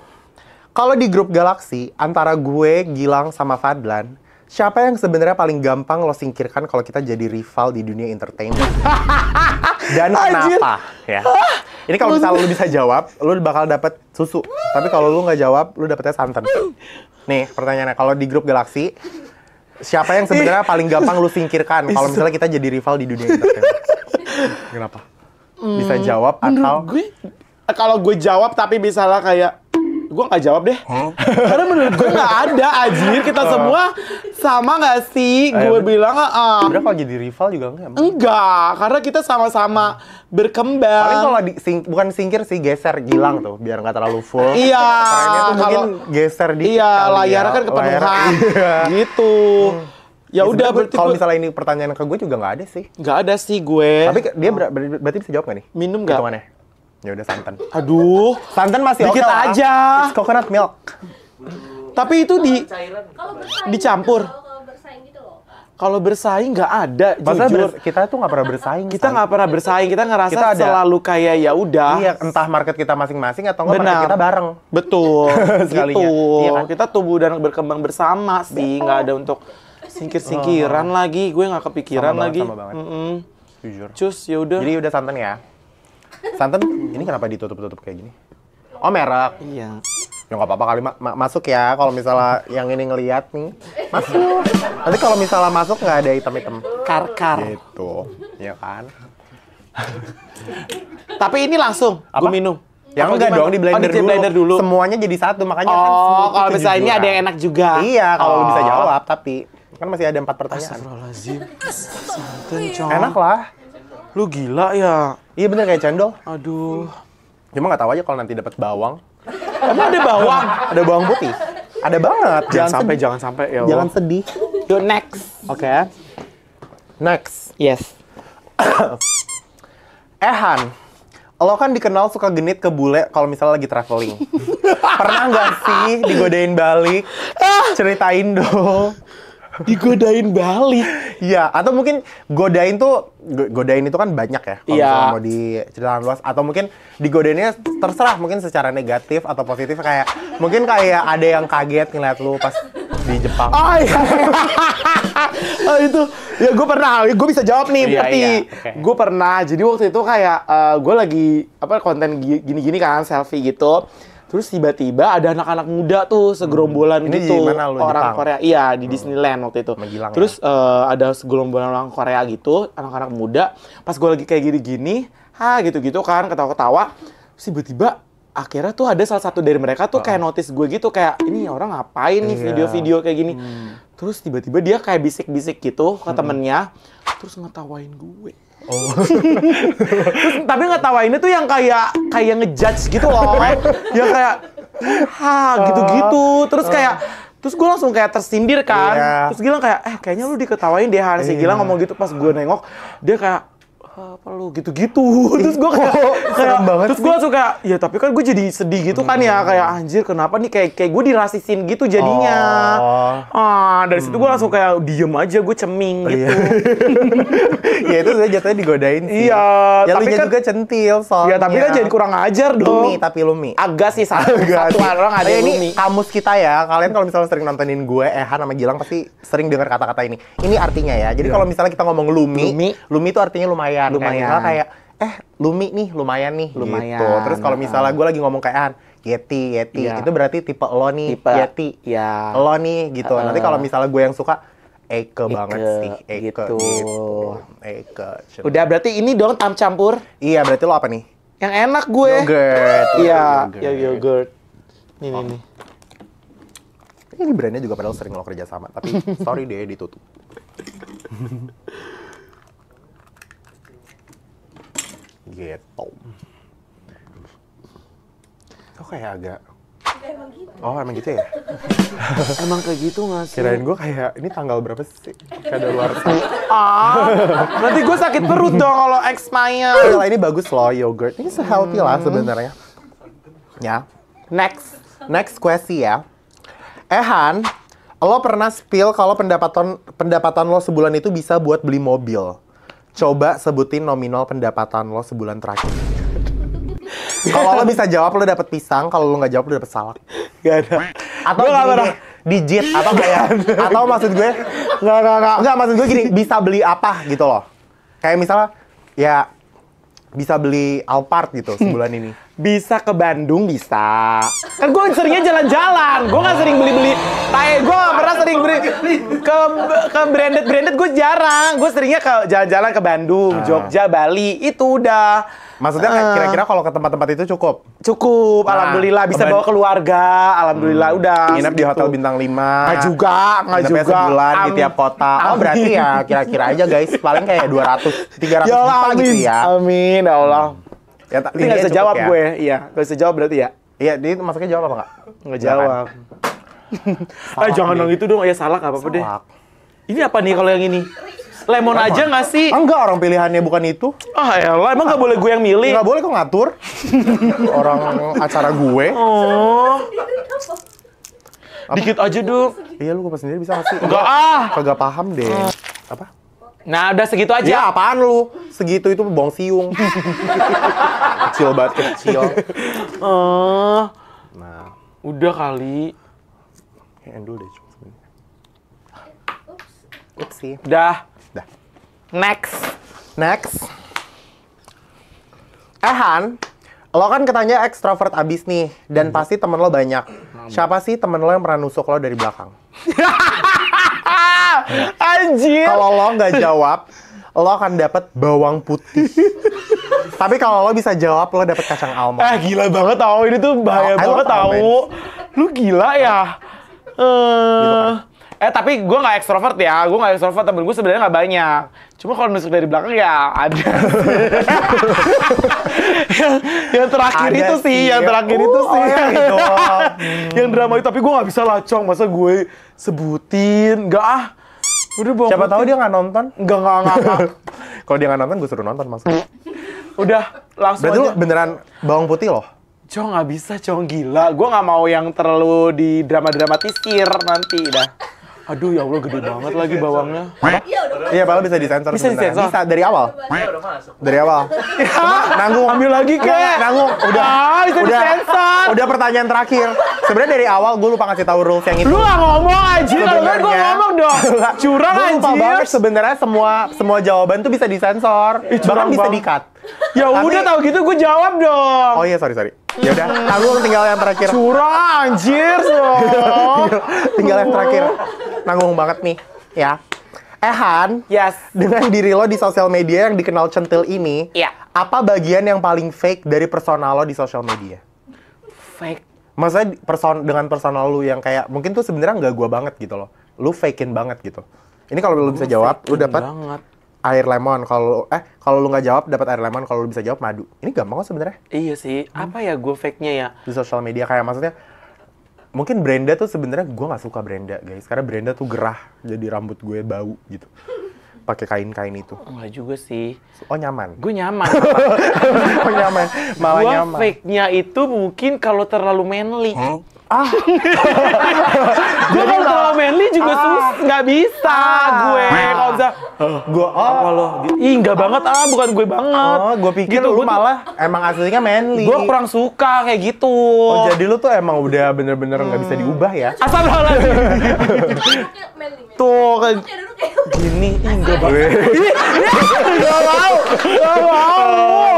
kalau di grup Galaxy antara gue, Gilang, sama Fadlan, siapa yang sebenarnya paling gampang lo singkirkan kalau kita jadi rival di dunia entertainment? Dan kenapa? Ya. Ini kalau misalnya lo bisa jawab, lo bakal dapet susu. Tapi kalau lo nggak jawab, lo dapetnya santan. Nih pertanyaannya, kalau di grup Galaxy, siapa yang sebenarnya paling gampang lo singkirkan kalau misalnya kita jadi rival di dunia entertainment? Kenapa? Bisa jawab atau... Kalau gue jawab tapi misalnya kayak gue nggak jawab deh, karena menurut gue nggak ada anjir, kita semua sama nggak sih? Gue bilang Sebenarnya kalau jadi rival juga enggak, karena kita sama-sama berkembang. Paling kalau bukan singkir sih, geser Gilang tuh biar nggak terlalu full. Iya, mungkin geser di layarnya kan kepenuhan gitu. Ya udah, kalau misalnya ini pertanyaan ke gue juga nggak ada sih. Nggak ada sih gue. Tapi dia berarti bisa jawab nggak nih? Minum nggak? Hitungannya? Ya udah santan. Aduh, santan masih dikit aja. It's coconut milk. Tapi itu dicampur. Kalau bersaing nggak ada, jujur. Kita tuh nggak pernah bersaing. Kita nggak pernah bersaing. Kita ngerasa selalu kayak ya udah. Iya, entah market kita masing-masing atau nggak market kita bareng. Betul. Sekalinya. Gitu. Iya kan? Kita tumbuh dan berkembang bersama sih. Nggak ada untuk singkir-singkiran lagi. Gue nggak kepikiran lagi. Sama banget. Jujur. Cus, ya udah. Jadi udah santan ya. Santan ini kenapa ditutup-tutup kayak gini? Oh, merek. Iya. Ya nggak apa-apa kali, masuk ya kalau misalnya yang ini ngelihat nih. Masuk. Nanti kalau misalnya masuk nggak ada hitam-hitam. Kar-kar. Gitu. Ya kan? Tapi ini langsung gue minum. Yang enggak dong, di blender dulu. Semuanya jadi satu, makanya kan kalau misalnya ini ada yang enak juga. Iya, kalau lu bisa jawab, tapi kan masih ada 4 pertanyaan. Astagfirullahaladzim. Santan, Cong. Enak lah. Lu gila ya? Iya bener kayak cendol. Aduh. Cuma nggak tahu aja kalau nanti dapat bawang. Emang ada bawang? Ada bawang putih. Ada banget. Jangan sampai ya. Jangan sedih. Yo, next. Oke. Next. Yes. Han, lo kan dikenal suka genit ke bule kalau misalnya lagi traveling. Pernah nggak sih digodain balik? Ceritain dong. Digodain balik. Iya, atau mungkin godain itu kan banyak ya. Kalau Iya. misalnya mau diceritakan luas, atau mungkin digodainnya terserah, mungkin secara negatif atau positif, kayak mungkin kayak ada yang kaget ngeliat lu pas di Jepang. Oh iya. Oh itu, ya gue pernah, gue bisa jawab nih, Iya, berarti. iya, oke. Gue pernah, jadi waktu itu kayak gue lagi konten gini-gini kan, selfie gitu. Terus tiba-tiba ada anak-anak muda tuh segerombolan Ini gitu, di mana lu, orang Jepang? Korea. Iya, di Disneyland waktu itu. Sama Gilang, Terus ada segerombolan orang Korea gitu, anak-anak muda. Pas gue lagi kayak gini-gini, gitu-gitu kan, ketawa-ketawa. Terus tiba-tiba akhirnya tuh ada salah satu dari mereka tuh kayak notice gue gitu, kayak ini orang ngapain nih Iya. video-video kayak gini. Terus tiba-tiba dia kayak bisik-bisik gitu ke temennya, terus ngetawain gue. Terus tapi ngetawainnya tuh yang kayak ngejudge gitu loh. Yang kayak gitu-gitu. Terus gue langsung kayak tersindir kan. Iya. Terus Gilang kayak, kayaknya lu diketawain deh Han. Si Gilang ngomong gitu, pas gue nengok, dia kayak, apa lu gitu-gitu. Terus gue kayak, serem banget terus gue langsung kayak, ya tapi kan gue jadi sedih gitu kan ya. Kayak anjir kenapa nih kayak gue dirasisin gitu jadinya. Dari situ gue langsung kayak diem aja, gue ceming gitu. Ya itu saya jatuhnya digodain sih. Iya, Ya tapi lu kan- juga centil soalnya. Ya tapi kan jadi kurang ajar Lumi, dong. tapi Lumi. Agak sih satu orang ada Oh, yang ini Lumi. kamus kita ya. Kalian kalau misalnya sering nontonin gue, Han sama Gilang pasti sering dengar kata-kata ini. Ini artinya ya. Jadi kalau misalnya kita ngomong Lumi itu artinya lumayan. Kayak Lumayan. misalnya kayak Lumi nih, lumayan nih Lumayan. gitu. Terus kalau misalnya gue lagi ngomong kayak Han, Yeti, Iya. itu berarti tipe lo nih, Tipe, Yeti. ya. Lo nih gitu. Nanti kalau misalnya gue yang suka Eke banget sih, Eke gitu. Eke. Udah berarti ini dong tam campur. Iya, berarti lo apa nih? Yang enak gue. Yogurt. Iya, Yogurt. ya yogurt. Nih. Ini brandnya juga padahal sering lo kerja sama, tapi sorry deh ditutup. Gitu. Kok kayak agak... Oh, emang gitu ya? Emang kayak gitu nggak sih? Kirain gue kayak, ini tanggal berapa sih? Kayak luar Nanti gue sakit perut dong kalau expire. Kalau ini bagus loh, yogurt. Ini healthy lah sebenarnya. Ya. Next question ya. Han, lo pernah spill kalau pendapatan lo sebulan itu bisa buat beli mobil. Coba sebutin nominal pendapatan lo sebulan terakhir. Kalau lo bisa jawab, lo dapet pisang. Kalau lo nggak jawab, lo dapet salak. Gak ada. Atau Gua nggak gini pernah. deh, digit. Atau kayak, atau maksud gue, nggak, maksud gue gini, bisa beli apa gitu loh. Kayak misalnya, ya bisa beli Alphard gitu sebulan ini. Bisa ke Bandung bisa. Kan gue seringnya jalan-jalan. Gue nggak sering beli-beli. Gue nggak pernah sering beli ke branded gue jarang. Gue seringnya ke jalan-jalan ke Bandung, Jogja, Bali. Itu udah. Maksudnya kayak kira-kira kalau ke tempat-tempat itu cukup? Cukup, Nah, alhamdulillah bisa bawa keluarga, alhamdulillah udah. Nginep di segitu. hotel bintang 5. Nggak juga. Nginepnya sebulan di tiap kota. Oh, berarti ya kira-kira aja guys, paling kayak 200, 300 Ya Allah, juta amin. gitu ya. Amin, ya Allah. Ya, Tapi nggak bisa cukup jawab ya. gue, iya. Nggak bisa jawab berarti ya? Iya, dia masuknya jawab apa nggak? Nggak jawab. Jangan dong itu dong, ya salah nggak apa-apa deh. Salak. Ini apa nih kalau yang ini? Lemon aja nggak sih? Enggak, orang pilihannya bukan itu. Elah, emang nggak boleh gue yang milih? Nggak boleh kok ngatur. Orang acara gue. Oh. Dikit aja dong. Iya, lu kupas sendiri bisa nggak sih? Enggak Kagak paham deh. Apa? Nah, udah segitu aja. Ya apaan lu? Segitu itu bong siung. Kecil banget, kecil. Nah, Udah kali. kayak dulu deh. Upsi. Udah. Dah. Next. Han, lo kan katanya ekstrovert abis nih, dan pasti temen lo banyak. Siapa sih temen lo yang pernah nusuk lo dari belakang? Anjir. Kalau lo nggak jawab, lo akan dapet bawang putih. Tapi kalau lo bisa jawab, lo dapet kacang almond. Gila banget tau. Ini tuh bahaya I love banget tau. almonds. Lu gila ya? kan? Tapi gue nggak ekstrovert ya. Gue nggak ekstrovert, temen gue sebenarnya nggak banyak. Cuma kalau nusuk dari belakang ya ada. yang terakhir Ada itu sih, yang terakhir itu sih. yang itu. Yang drama itu, tapi gue nggak bisa lacong. Masa gue sebutin? Nggak ah. Udah bawang Siapa putih. tahu dia nggak nonton. Enggak. Kalau dia nggak nonton, gue suruh nonton maksudnya. Udah, langsung Berarti lu aja. beneran bawang putih loh? Cong, nggak bisa, Cong. Gila. Gue nggak mau yang terlalu di drama-dramatisir nanti dah. Aduh, ya Allah, gede banget lagi bawangnya. Iya, padahal bisa disensor Bisa sebenarnya. disensor? Bisa, dari awal. Dari awal. Nanggung. Ambil lagi, Kek. Nggak, nanggung. Udah. Bisa disensor. Udah pertanyaan terakhir. Sebenarnya dari awal gue lupa ngasih tahu rules yang itu. Lu lah ngomong aja, kalau gue Sebenarnya- ngomong dong. Curang Gue lupa anjir. banget sebenarnya semua jawaban tuh bisa disensor. Bahkan curang bisa banget. di-cut. Ya Tapi- udah tahu gitu gue jawab dong. Oh iya, sorry. Ya udah, nanggung tinggal yang terakhir. Curang anjir, so. Tinggal yang terakhir. Nanggung banget nih, ya. Han, Yes. dengan diri lo di sosial media yang dikenal centil ini, Iya. apa bagian yang paling fake dari personal lo di sosial media? Fake. Maksudnya dengan personal lu yang kayak mungkin tuh sebenarnya nggak gua banget gitu loh. Lu fakein banget gitu. Ini kalau lu bisa jawab, lu dapat banget. air lemon. Kalau lu nggak jawab dapat air lemon. Kalau lu bisa jawab madu. Ini gampang kok sebenarnya Iya sih. Apa ya gue fake-nya ya? di sosial media, kayak maksudnya mungkin Brenda tuh sebenarnya gua nggak suka Brenda guys, karena Brenda tuh gerah jadi rambut gue bau gitu. Pakai kain-kain itu. Enggak juga sih. Oh nyaman. Gue nyaman. Oh nyaman. Malah Gue nyaman. fake-nya itu mungkin kalau terlalu manly. Gue Jadi kalau lah. terlalu manly juga nggak bisa gue. Kalau bisa, Gua apa lo? Ih nggak banget bukan gue banget. Oh, gue pikir Gitu, lu gua tuh- malah emang aslinya manly. Gue kurang suka kayak gitu. Oh, jadi lu tuh emang udah bener-bener nggak bisa diubah ya? Astagfirullahaladzim. Tuh kayak gini, ih nggak banget. Gak mau, gak mau.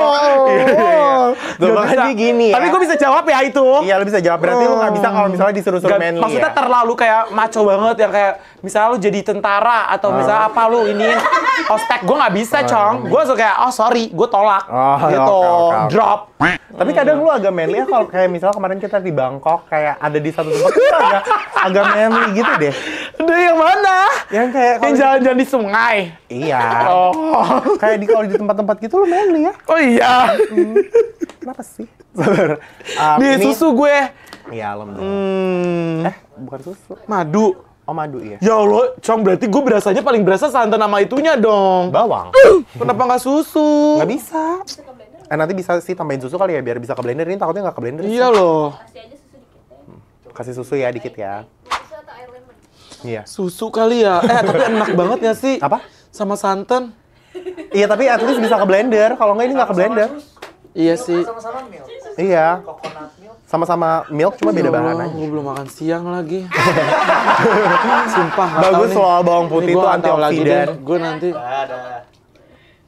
Tuh Nggak makanya bisa. gini ya. Tapi gue bisa jawab ya itu. Iya, lu bisa jawab. Berarti lu nggak bisa kalau misalnya disuruh-suruh Nggak- manly maksudnya ya? terlalu kayak maco banget yang kayak misalnya lu jadi tentara atau misalnya apa lu ini ospek, gue nggak bisa Cong. Gue suka kayak oh sorry gue tolak Oh, gitu oke. drop. Tapi kadang lu agak manly ya kalau kayak misalnya kemarin kita di Bangkok kayak ada di satu tempat itu agak manly gitu deh. Udah yang mana? Yang kayak Yang jalan-jalan di sungai. iya. Oh, Kayak kalau di tempat-tempat gitu lu manly ya. oh iya. Kenapa sih? Sabar. Di Ini- susu gue. Iya, alhamdulillah. Bukan susu. Madu. Oh, madu iya. Ya Allah, Cong, berarti gue berasanya paling berasa santan sama itunya dong. Bawang. Kenapa nggak susu? Nggak bisa. Nanti bisa sih tambahin susu kali ya biar bisa ke blender. Ini takutnya nggak ke blender. Iya loh. Kasih susu ya dikit ya. Iya. Susu kali ya. Tapi enak banget ya sih. Apa? Sama santan. Iya, tapi at least bisa ke blender. Kalau nggak ini nggak ke blender. Iya sih. Iya. Sama-sama milk cuma beda bahan aja. Gue belum makan siang lagi. Sumpah. nggak tahu Bagus nih. loh bawang putih Ini itu gua nggak tahu lagi antioksidan. deh. Gue nanti.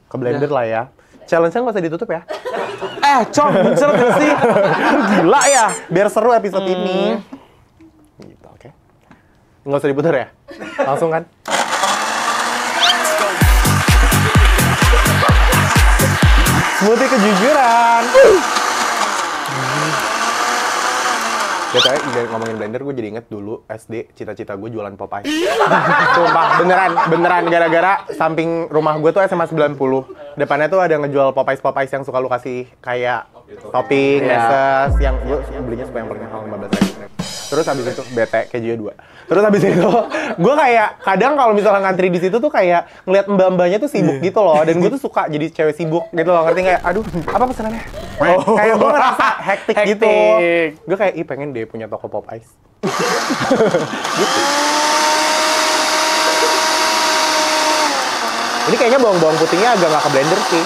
Ke blender lah ya. Challenge-nya nggak usah ditutup ya. Cong, muncul gak sih? Gila ya. Biar seru episode ini. Gitu, oke. Nggak usah diputar ya? Langsung kan? Smoothie kejujuran. BTW ngomongin blender, gue jadi inget dulu SD, cita-cita gue jualan Popeye. Sumpah, beneran gara-gara samping rumah gue tuh SMA 90. Depannya tuh ada ngejual Popeyes yang suka lu kasih kayak topping, meses, yang gue belinya supaya yang paling mahal 15.000. Terus habis itu BT kejunya 2. Terus habis itu gue kayak kadang kalau misalnya ngantri di situ tuh kayak ngeliat mbak-mbaknya tuh sibuk gitu loh, dan gue tuh suka jadi cewek sibuk gitu loh, ngerti kayak aduh apa pesanannya? Kayak gue ngerasa hektik gitu. Hektik. Gue kayak ih pengen deh punya toko Popeyes. Gitu. Ini kayaknya bawang-bawang putihnya agak nggak ke blender sih.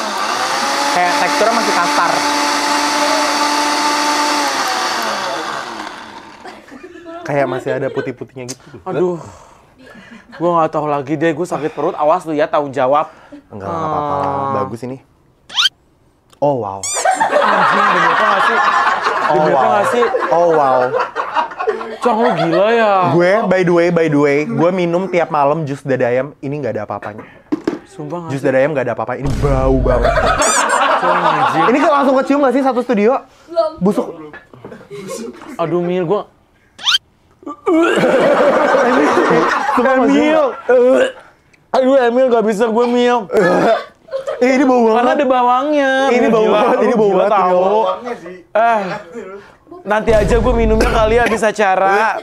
Kayak teksturnya masih kasar. Kayak masih ada putih-putihnya gitu. Aduh. Gue nggak tahu lagi deh. Gue sakit perut. Awas lu ya, tanggung jawab. Enggak apa-apa lah. Bagus ini. Oh wow. Anjing, demi apa nggak sih? Demi apa nggak sih? Oh wow. Cong, lu gila ya. Gue by the way, gue minum tiap malam jus dadayam. Ini nggak ada apa-apanya. Sumpah nggak Jus dadayam nggak ada apa-apa. Ini bau banget. Cong, anjing. Ini kayak langsung kecium nggak sih satu studio? Busuk. Aduh, Mil, gue... Emil. Aduh, Emil gak bisa gue Mil. Ini bau banget. Karena ada bawangnya. Ini bau Gila, banget, lu ini bau gila banget, tahu. Mil. Nanti aja gue minumnya kali ya bisa cara.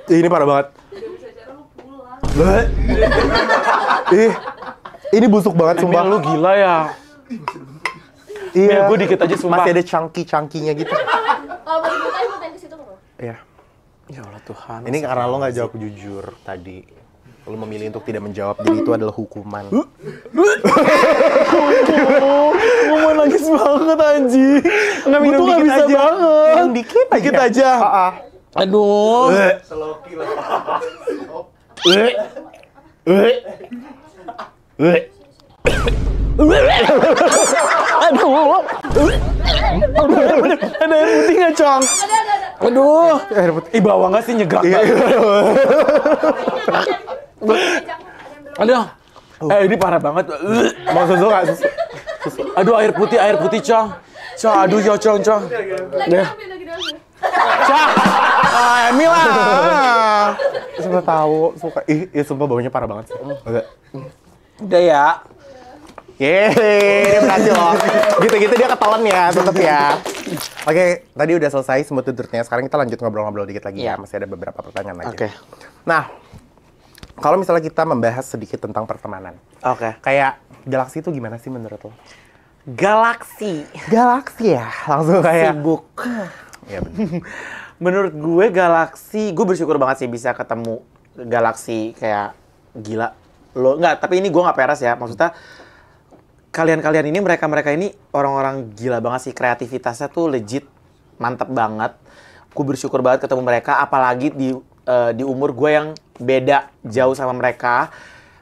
Ini parah banget. Ih, ini busuk banget sumpah. Emil, lu gila ya. Iya. Gue dikit aja sumpah. Masih ada chunky-chunky-nya gitu. Kalau mau dibukain bukain ke situ bro. Iya. Ya Allah Tuhan. Ini karena lo nggak jawab jujur tadi. Lo memilih untuk tidak menjawab, jadi itu adalah hukuman. Gue mau nangis banget anjing. Nggak minum Gue tuh dikit nggak bisa aja. banget. Minum dikit aja. Dikit aja. Aduh. Aduh. Ada air putih nggak, Cong? Ada. Aduh. Ih, bawa nggak sih nyegrak banget? Aduh. Ini parah banget. Mau susu nggak? Susu. Aduh, air putih, Cong. Cong, aduh ya, Cong. Lagi ambil. Cong. Emil lah. Sumpah tahu, suka. Ih, sumpah baunya parah banget sih. Udah ya. Yeay, dia berhasil loh. Gitu-gitu dia ketelan ya, tetep ya. Oke, tadi udah selesai semua tututnya. Sekarang kita lanjut ngobrol-ngobrol dikit lagi ya. Masih ada beberapa pertanyaan lagi. Oke. Nah, kalau misalnya kita membahas sedikit tentang pertemanan. Oke. Kayak galaksi itu gimana sih menurut lo? Galaksi. Galaksi ya? Langsung kayak... Sibuk. Iya bener. Menurut gue galaksi, gue bersyukur banget sih bisa ketemu galaksi kayak gila. Lo enggak, tapi ini gue nggak peres ya. Maksudnya kalian-kalian ini, mereka-mereka ini orang-orang gila banget sih. Kreativitasnya tuh legit mantep banget. Gue bersyukur banget ketemu mereka, apalagi di umur gue yang beda jauh sama mereka.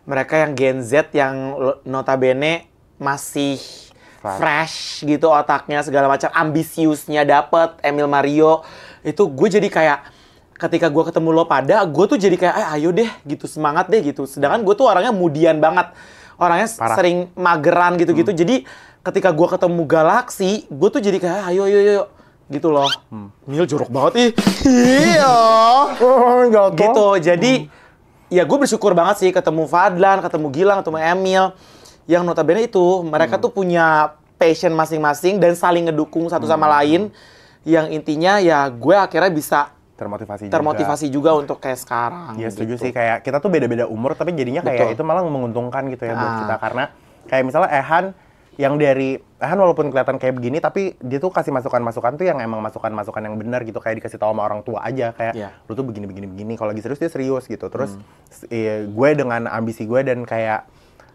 Mereka yang Gen Z yang notabene masih fresh gitu otaknya, segala macam, ambisiusnya dapet, Emil Mario. Itu gue jadi kayak ketika gue ketemu lo pada, gue tuh jadi kayak ayo deh gitu, semangat deh gitu. Sedangkan gue tuh orangnya mudian banget, orangnya sering mageran gitu-gitu. Jadi ketika gue ketemu galaksi, gue tuh jadi kayak ayo gitu loh. Mil jorok banget ih. Iya. Gitu. Jadi ya gue bersyukur banget sih ketemu Fadlan, ketemu Gilang, ketemu Emil. Yang notabene itu mereka tuh punya passion masing-masing dan saling ngedukung satu sama lain. Yang intinya ya gue akhirnya bisa termotivasi juga untuk kayak sekarang. Iya setuju gitu. sih, kayak kita tuh beda-beda umur tapi jadinya kayak itu malah menguntungkan gitu ya buat kita. Karena kayak misalnya Ehan walaupun kelihatan kayak begini tapi dia tuh kasih masukan-masukan tuh yang emang masukan-masukan yang benar gitu, kayak dikasih tahu sama orang tua aja kayak lu tuh begini kalau lagi serius dia serius gitu. Terus gue dengan ambisi gue dan kayak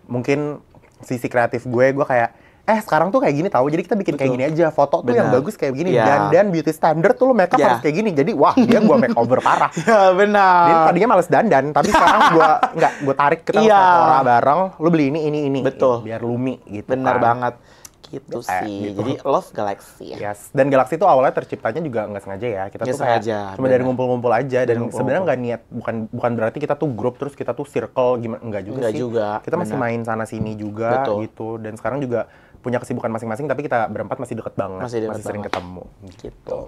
mungkin sisi kreatif gue kayak sekarang tuh kayak gini tahu, jadi kita bikin kayak gini aja, foto tuh yang bagus kayak begini, dan beauty standard tuh lo makeup harus kayak gini, jadi wah dia gue makeover parah. Ya benar. Dia tadinya males dandan, tapi sekarang gue tarik kita Sephora bareng, lo beli ini. Betul. Biar lumi gitu. Benar kan. banget. Gitu sih. Gitu. Jadi love galaxy ya. Yes. Dan galaksi itu awalnya terciptanya juga nggak sengaja ya. Kita tuh kayak cuma dari ngumpul-ngumpul aja, dan sebenarnya nggak niat, bukan berarti kita tuh grup terus kita tuh circle gimana, enggak juga. Kita masih main sana sini juga gitu, dan sekarang juga punya kesibukan masing-masing, tapi kita berempat masih deket banget, masih sering ketemu gitu.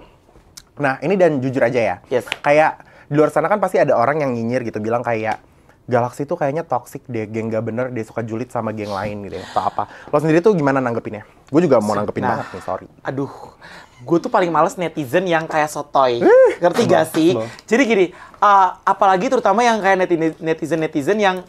Nah ini dan jujur aja ya, kayak di luar sana kan pasti ada orang yang nyinyir gitu, bilang kayak Galaxy tuh kayaknya toxic deh, geng gak bener, dia suka julid sama geng lain gitu ya, atau apa. Lo sendiri tuh gimana nanggepinnya? Gue juga mau nanggepin banget nih, sorry. Aduh, gue tuh paling males netizen yang kayak sotoy. Ngerti gak sih? Jadi gini, apalagi terutama yang kayak netizen yang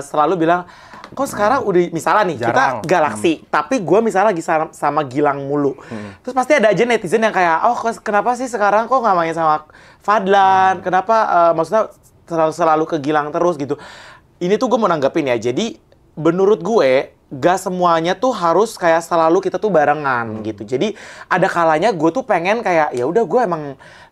selalu bilang, kok sekarang udah, misalnya nih, kita Galaxy, tapi gue misalnya lagi sama Gilang mulu. Terus pasti ada aja netizen yang kayak, oh kenapa sih sekarang kok nggak main sama Fadlan? Kenapa, maksudnya selalu ke Gilang terus gitu. Ini tuh gue mau nanggepin ya, jadi menurut gue, gak semuanya tuh harus kayak selalu kita tuh barengan gitu. Jadi ada kalanya gue tuh pengen kayak, ya udah gue emang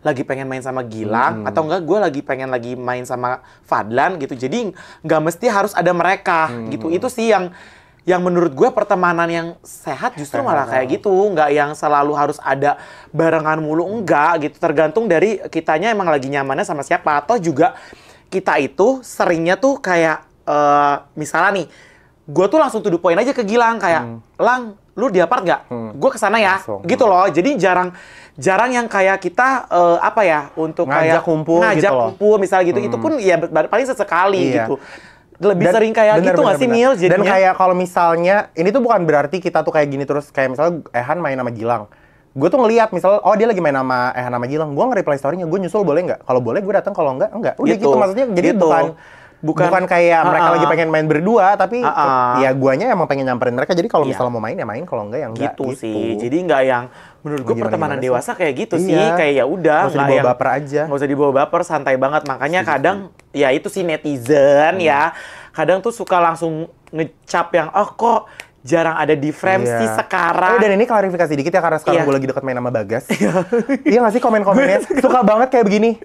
lagi pengen main sama Gilang, atau enggak gue pengen lagi main sama Fadlan gitu. Jadi nggak mesti harus ada mereka gitu. Itu sih yang menurut gue pertemanan yang sehat justru malah kayak gitu. Nggak yang selalu harus ada barengan mulu, enggak gitu. Tergantung dari kitanya emang lagi nyamannya sama siapa. Atau juga kita itu seringnya tuh kayak, misalnya nih, gue tuh langsung to the point aja ke Gilang kayak, Lang, lu di apart nggak? Gue kesana ya, gitu loh. Jadi jarang yang kayak kita apa ya, untuk ngajak kayak kumpul misalnya gitu. Itu pun ya paling sesekali gitu. Lebih sering kayak gitu nggak sih, Mil? Jadinya. Dan kayak kalau misalnya ini tuh bukan berarti kita tuh kayak gini terus, kayak misalnya Ehan main sama Gilang. Gue tuh ngeliat misalnya, oh dia lagi main sama Ehan sama Gilang, gue nge-reply story-nya, gue nyusul boleh nggak? Kalau boleh gue datang, kalau enggak. Udah gitu maksudnya, jadi Bukan kayak mereka lagi pengen main berdua, tapi ya guanya emang pengen nyamperin mereka. Jadi kalau Iya. misalnya mau main ya main, kalau enggak ya enggak gitu sih. Jadi nggak yang menurut gue Gimana- pertemanan gimana dewasa kayak gitu Iya. sih. Kayak ya udah Nggak usah dibawa baper aja. Nggak usah dibawa baper, santai banget. Makanya kadang ya itu sih netizen ya. Kadang tuh suka langsung ngecap yang kok jarang ada di frame Iya. sih sekarang. Dan ini klarifikasi dikit ya, karena sekarang Iya. gue lagi deket main sama Bagas. Iya nggak sih komen-komennya? Suka banget kayak begini.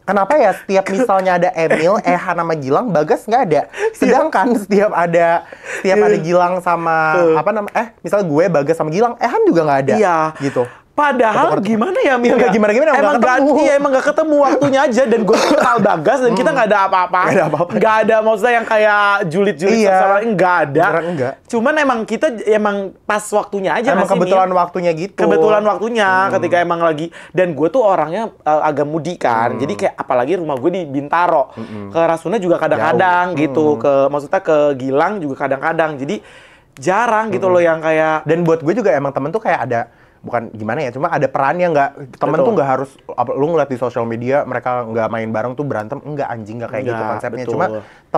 Kenapa ya setiap misalnya ada Emil, Ehan sama Gilang, Bagas nggak ada. Sedangkan setiap ada Gilang sama misalnya gue, Bagas sama Gilang, Ehan juga nggak ada. Iya. Gitu. Padahal gimana ya Mil? Nggak gimana-gimana, emang nggak ketemu. Iya emang nggak ketemu waktunya aja. Dan gue kenal Bagas dan kita nggak ada apa-apa. Nggak ada apa-apa. Nggak ada maksudnya yang kayak julid-julid Iya. sama nggak ada. Beneran enggak. Cuman emang kita emang pas waktunya aja Emang nggak sih, Mil? kebetulan waktunya gitu. Kebetulan waktunya ketika emang lagi, dan gue tuh orangnya agak mudi kan, jadi kayak apalagi rumah gue di Bintaro, ke Rasuna juga kadang-kadang gitu, maksudnya ke Gilang juga kadang-kadang, jadi jarang gitu loh yang kayak Dan buat gue juga emang temen tuh kayak ada, bukan gimana ya, cuma ada perannya. Nggak, temen Betul. tuh nggak harus lu ngeliat di sosial media mereka nggak main bareng tuh berantem, enggak, anjing, nggak kayak gitu Nggak, konsepnya. betul. Cuma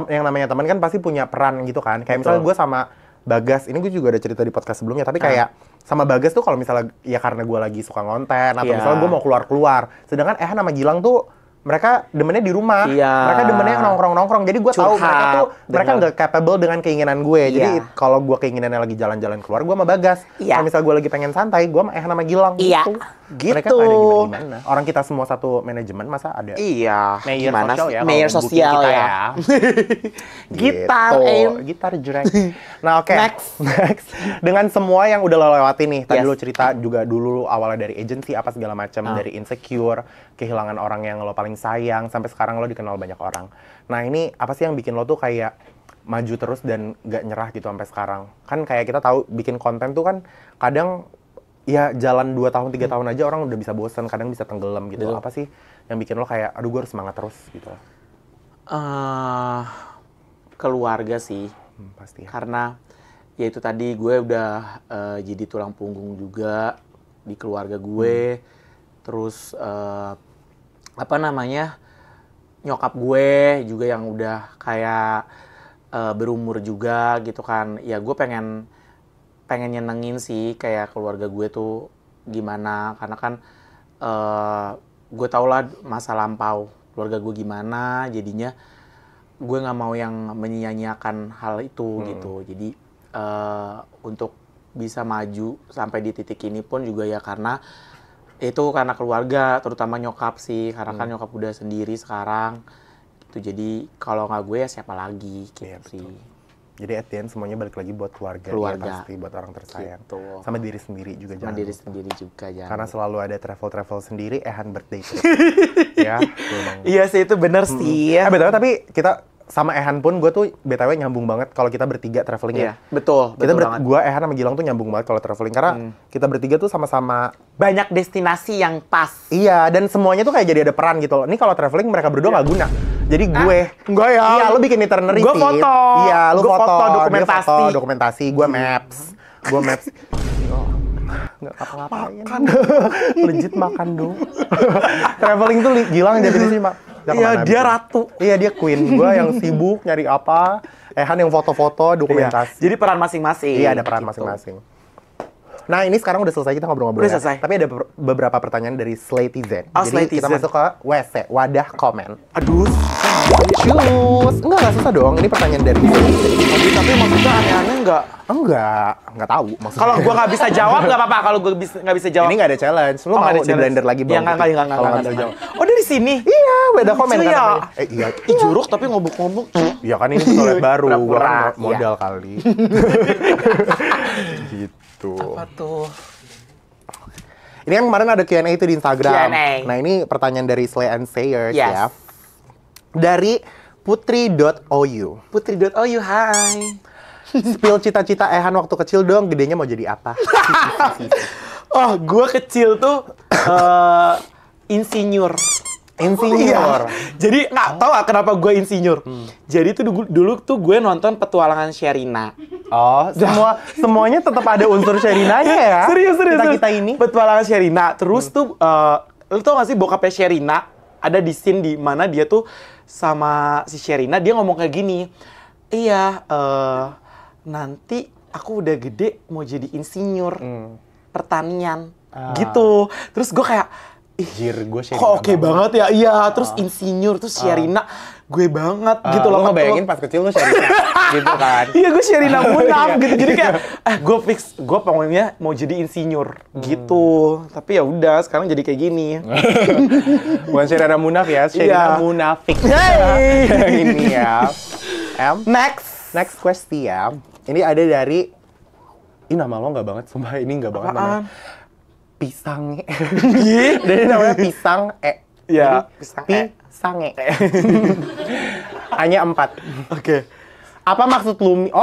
yang namanya temen kan pasti punya peran gitu kan. Kayak misalnya gue sama Bagas, ini gue juga ada cerita di podcast sebelumnya, tapi kayak sama Bagas tuh kalau misalnya ya karena gue lagi suka ngonten atau Iya. misalnya gue mau keluar, sedangkan Ehan sama Gilang tuh mereka demennya di rumah, Iya. mereka demennya yang nongkrong-nongkrong. Jadi gue tahu mereka Curhat, tuh mereka bener. nggak capable dengan keinginan gue. Jadi Iya. kalau gue keinginannya lagi jalan-jalan keluar, gue sama Bagas. Iya. Kalau misalnya gue lagi pengen santai, gue sama Ehan sama Gilang. Iya. Gitu. Mereka Gitu. nggak ada gimana-gimana. Orang kita semua satu manajemen, masa ada iya mayor gimana sosial sih? ya? Mayor kalau sosial booking kita ya. Gitar, Gitu. Em. Gitar jreng. Nah oke. Next. Next. Dengan semua yang udah lo lewatin nih, tadi Yes. lo cerita juga dulu awalnya dari agency apa segala macam, dari insecure, kehilangan orang yang lo paling sayang, sampai sekarang lo dikenal banyak orang. Nah ini apa sih yang bikin lo tuh kayak maju terus dan gak nyerah gitu sampai sekarang? Kan kayak kita tahu bikin konten tuh kan kadang ya jalan 2 tahun 3 tahun aja orang udah bisa bosan, kadang bisa tenggelam gitu. Betul. Apa sih yang bikin lo kayak aduh gue harus semangat terus gitu? Keluarga sih. Pasti. Karena ya itu tadi gue udah jadi tulang punggung juga di keluarga gue. Terus apa namanya, nyokap gue juga yang udah kayak berumur juga gitu kan. Ya gue pengen nyenengin sih kayak keluarga gue tuh gimana, karena kan gue tau lah masa lampau keluarga gue gimana, jadinya gue nggak mau yang menyia-nyiakan hal itu gitu. Jadi untuk bisa maju sampai di titik ini pun juga ya karena keluarga, terutama nyokap sih, karena kan nyokap udah sendiri sekarang gitu. Jadi kalau nggak gue ya siapa lagi gitu Iya, sih. Jadi at the end semuanya balik lagi buat keluarga, Keluarga. ya pasti buat orang tersayang. Gitu. Sama diri sendiri juga Sama jangan diri lupa. sendiri juga jangan. Karena selalu ada travel sendiri, Ehan birthday trip. Ya, memang. Iya sih, itu bener sih. BTW tapi kita sama Ehan pun gue tuh BTW nyambung banget kalau kita bertiga traveling Iya, ya. betul banget. Gue, Ehan sama Gilang tuh nyambung banget kalau traveling karena kita bertiga tuh sama-sama Banyak destinasi yang pas. iya, dan semuanya tuh kayak jadi ada peran gitu loh. Ini kalau traveling mereka berdua nggak guna. Jadi gue enggak ya. iya, lu bikin itinerary Gue sih. foto. Iya, lu Gue foto, foto, dia dokumentasi. foto, dokumentasi, gue maps. Gue maps. Nggak apa-ngapain. Legit makan dong. Traveling tuh Gilang jadi sih, Mak. Iya, dia ratu. Iya, dia queen. Gue yang sibuk nyari apa. Ehan yang foto-foto, dokumentasi. Jadi peran masing-masing. Iya, ada peran gitu. masing-masing. Nah, ini sekarang udah selesai kita ngobrol-ngobrol. Udah ya. selesai. Tapi ada beberapa pertanyaan dari Slatey Z. Oh, Jadi kita Slatey Z. masuk ke WC, wadah komen. Aduh, Cus. Enggak susah dong. Ini pertanyaan dari Slatey Z. tapi maksudnya aneh-aneh nggak? Enggak tahu maksudnya. Kalau gue nggak bisa jawab nggak apa-apa. Kalau gue nggak bisa jawab. Ini nggak ada challenge. Lu Oh, nggak mau ada di challenge. blender lagi, Iya, Bang? nggak Kalau nggak bisa nggak. jawab. Oh, dari sini? Iya, beda komen Lucu kan ya? namanya. Iya. Ih, jorok tapi ngobok-ngobok. Iya kan ini toilet baru. Gua Pura-pura, kan iya. modal kali. Gitu. Apa tuh? Ini yang kemarin ada Q&A itu di Instagram. Q&A. Nah, ini pertanyaan dari Slay and Sayers Yes. ya. Dari putri.ou. Putri.ou, hai. Spill cita-cita Ehan waktu kecil dong, gedenya mau jadi apa? Oh, gue kecil tuh insinyur. Insinyur. Iya. Jadi nggak tahu kenapa gue insinyur. Jadi tuh dulu tuh gue nonton petualangan Sherina. Oh, semuanya tetap ada unsur Sherinanya ya. Serius. Kita ini. Petualangan Sherina. Terus tuh lu tau gak sih bokapnya Sherina ada di scene di mana dia tuh sama si Sherina, dia ngomong kayak gini, iya, nanti aku udah gede mau jadi insinyur pertanian, gitu. Terus gue kayak, Jir, gue Sherina kok oke banget ya, iya. Terus insinyur, terus Sherina, gue banget gitu loh. Lo ngebayangin pas kecil lo Sherina gitu kan? Iya, gue Sherina Munaf gitu. Jadi kayak, gue fix, gue pokoknya mau jadi insinyur gitu. Tapi ya udah, sekarang jadi kayak gini. Bukan Sherina Munaf ya, Sherina Munafik. Hey. Ini ya. Next question. Ini ada dari, ini nama lo nggak banget, sumpah ini nggak banget namanya. Pisang. Jadi namanya Pisang Ya, Pisange. Hanya 4. Oke. Apa maksud Lumi?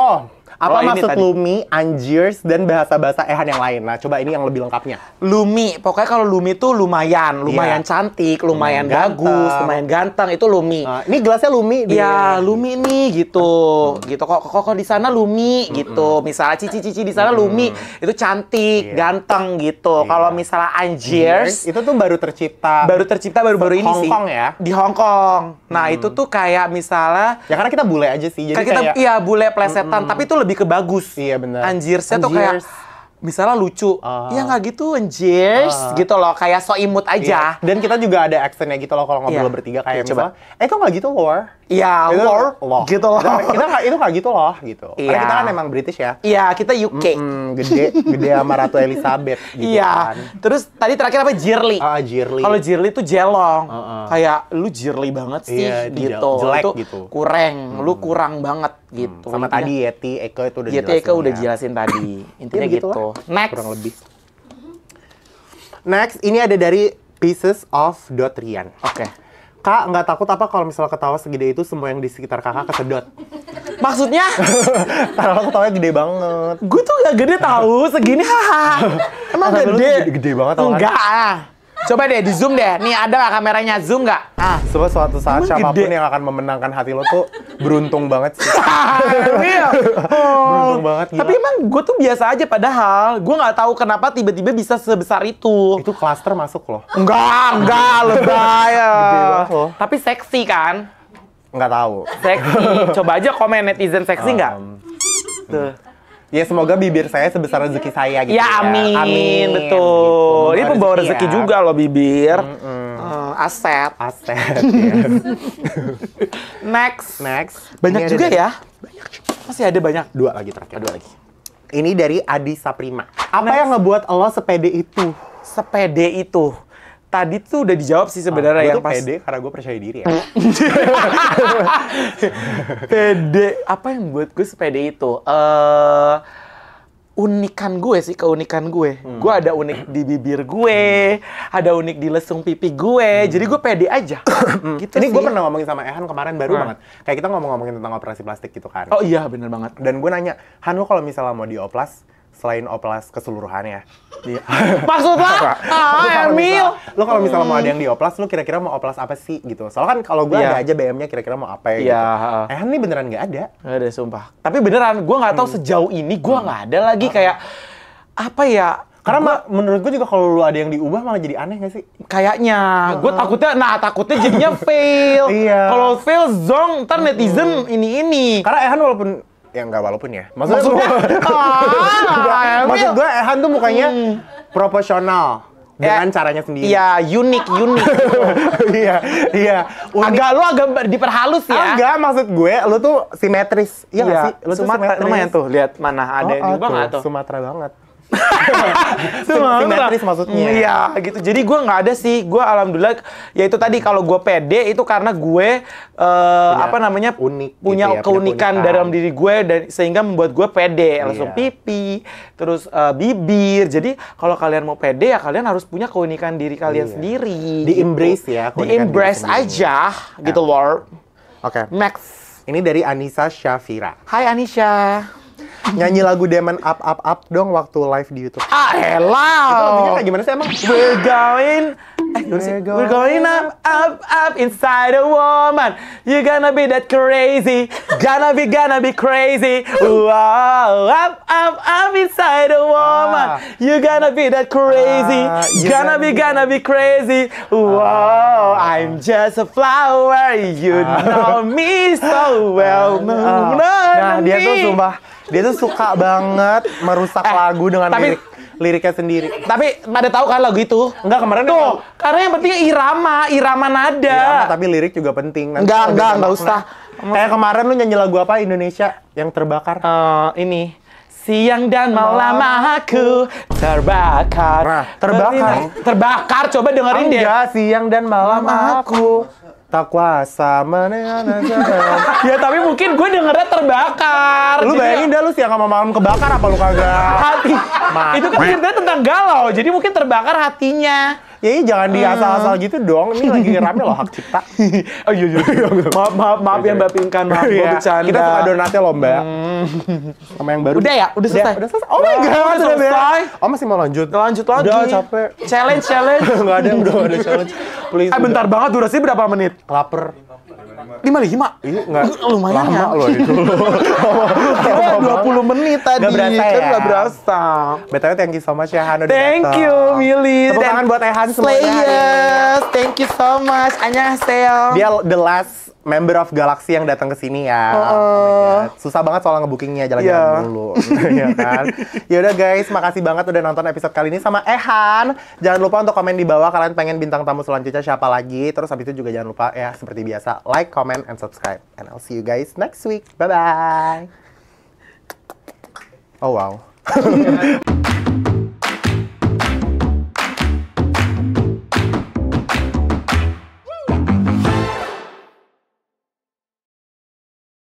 Apa maksud Lumi, Anjirs, dan bahasa-bahasa Ehan yang lain? Nah, coba ini yang lebih lengkapnya. Lumi, pokoknya kalau Lumi tuh lumayan cantik, lumayan bagus, lumayan ganteng, itu Lumi. Ini gelasnya Lumi. Iya, Lumi nih gitu. Gitu kok di sana Lumi gitu. Misalnya Cici di sana Lumi, itu cantik, ganteng gitu. Kalau misalnya Anjirs, itu tuh baru tercipta baru-baru ini sih. Hong Kong ya? Di Hong Kong. Nah, itu tuh kayak misalnya Ya karena kita bule aja sih. Jadi kita kayak iya bule plesetan, tapi itu lebih ke bagus. Iya benar. Anjirsnya tuh kayak misalnya lucu. Ya nggak gitu Anjirs gitu loh, kayak so imut aja. Iya. Dan kita juga ada accentnya gitu loh kalau ngobrol bertiga kayak coba. misalnya, itu nggak gitu loh. Iya, loh. Gitu loh. Itu nggak gitu loh gitu. Iya. Karena kita kan emang British ya. Iya, kita UK. Gede sama Ratu Elizabeth gitu Iya. kan. Terus tadi terakhir apa? Jirli. Jirli. Kalau Jirli tuh jelong. Kayak lu Jirli banget sih Iya, itu gitu. jelek itu gitu. lu kurang banget gitu. Sama Intinya- tadi Yeti, Eko itu udah Yeti jelasin. Eka udah ya. jelasin tadi. Intinya Ya, gitu. lah, Next. kurang lebih. Next, ini ada dari Pieces of Rian. Oke. Kak, nggak takut apa kalau misalnya ketawa segede itu semua yang di sekitar kakak kesedot? Maksudnya? Karena lo ketawanya gede banget. Gue tuh gak gede tahu, segini haha. Emang Masa lu gede? gede banget tau kan? Enggak. Coba deh di zoom deh. Nih ada nggak kameranya, zoom nggak? Sebab suatu saat Emang siapapun gede? yang akan memenangkan hati lo tuh beruntung banget sih. Real. Beruntung banget, gila. Tapi emang gue tuh biasa aja padahal. Gue nggak tahu kenapa tiba-tiba bisa sebesar itu. Itu klaster masuk loh. Enggak, lebay ya. Gede banget loh. Tapi seksi kan? Nggak tahu. Seksi. Coba aja komen netizen seksi nggak? Tuh. Ya semoga bibir saya sebesar rezeki saya gitu Ya amin, Amin. betul. Gitu. Ini pembawa rezeki ya. juga loh bibir. Aset. Aset ya. Next. Ini Banyak ada juga dari- ya? Masih ada banyak. 2 lagi terakhir. Dua lagi. Ini dari Adi Saprima. Apa yang ngebuat lo sepede itu? Sepede itu. Tadi tuh udah dijawab sih sebenarnya Gue yang tuh pas. pede karena gue percaya diri ya. Pede. Apa yang buat gue sepede itu? Unikan gue sih, keunikan gue. Gue ada unik di bibir gue, ada unik di lesung pipi gue. Jadi gue pede aja. Gitu Ini sih. gue pernah ngomongin sama Ehan kemarin baru banget. Kayak kita ngomongin tentang operasi plastik gitu kan. Oh iya, bener banget. Dan gue nanya, Han lo kalau misalnya mau dioplas, selain oplas keseluruhannya. Iya. Maksudnya? Emil. Lo kalau misalnya mau ada yang dioplas, lo kira-kira mau oplas apa sih gitu? Soalnya kan kalau gue Iya. ada aja BM-nya kira-kira mau apa ya gitu. Iya. Ehan nih beneran nggak ada. Gak ada, sumpah. Tapi beneran, gue nggak tahu sejauh ini gue nggak ada lagi kayak apa ya? Karena menurut gue juga kalau lo ada yang diubah malah jadi aneh nggak sih? Kayaknya, gue takutnya jadinya fail. Iya. Kalau fail, zong, ntar netizen ini. Karena Ehan walaupun ya nggak walaupun ya. Maksudnya Emil. maksud gue Ehan tuh mukanya proporsional dengan caranya sendiri. Iya, unik. Iya. Unik. Lu agak diperhalus ya. Enggak, maksud gue, lu tuh simetris. Iya nggak sih? Lu tuh Sumatera, simetris. lumayan tuh, lihat mana ada yang diubah nggak tuh? Sumatera banget. Sumatera. Simetris maksudnya. Iya, gitu. Jadi gue nggak ada sih. Gue alhamdulillah, ya itu tadi kalau gue pede itu karena gue unik punya gitu ya, keunikan punya dalam diri gue dan sehingga membuat gue pede. Langsung Iya. pipi, terus bibir. Jadi kalau kalian mau pede ya kalian harus punya keunikan diri kalian Iya. sendiri. Di-embrace ya, keunikan Di-embrace diri sendiri. aja gitu loh. Oke. Next. Ini dari Anissa Syafira. Hai Anisha. Nyanyi lagu Demon Up dong waktu live di YouTube. Elah. Itu lagunya kayak gimana sih emang? We're going up inside a woman. You gonna be that crazy, gonna be crazy. Wow, up inside a woman. You gonna be that crazy, You gonna be crazy. Wow, I'm I'm just a flower, you know me so well. Nah, dia tuh sumpah, dia tuh suka banget merusak lagu dengan tapi- liriknya sendiri. Tapi pada tahu kan lagu itu? Enggak, kemarin Tuh, karena yang penting irama nada. iya, tapi lirik juga penting. Nanti kalau Enggak udah usah. Kayak kemarin lu nyanyi lagu apa Indonesia yang terbakar? Ini siang dan malam aku terbakar. Nah, terbakar. Terbakar, coba dengerin deh. Enggak, siang dan malam aku tak kuasa Ya tapi mungkin gue dengernya terbakar. Lu Jadi bayangin dah lu siang sama malam kebakar apa lu kagak? hati. Itu kan ceritanya tentang galau. Jadi mungkin terbakar hatinya. Ya ini jangan diasal-asal gitu dong. Ini lagi rame loh hak cipta. Oh iya. Maaf ya Mbak Pinkan, maaf gue Iya, bercanda. kita suka donatnya loh, Mbak. Sama yang baru. Udah ya? Udah selesai? Udah selesai. Oh my god, udah udah selesai. beres. Oh masih mau lanjut? Lanjut lagi. Udah capek. Challenge. Enggak ada, udah ada challenge. Please. Bentar banget, durasi berapa menit? Lapar. 55. Ini enggak Lumayan lama ya. loh itu. Kira 20 menit tadi. Nggak berasa kan ya? nggak berasa. BTW thank you so much ya Han udah Thank datang. you, Mili. Tepuk tangan buat Ehan semuanya. Slayers. Thank you so much. Annyeonghaseyo. Dia the last member of Galaxy yang datang ke sini ya. Oh my God. Susah banget soal ngebookingnya jalan-jalan Iya. dulu, ya kan? Yaudah guys, makasih banget udah nonton episode kali ini sama Ehan. Jangan lupa untuk komen di bawah kalian pengen bintang tamu selanjutnya siapa lagi. Terus habis itu juga jangan lupa ya seperti biasa like, comment, and subscribe. And I'll see you guys next week. Bye bye. Oh wow.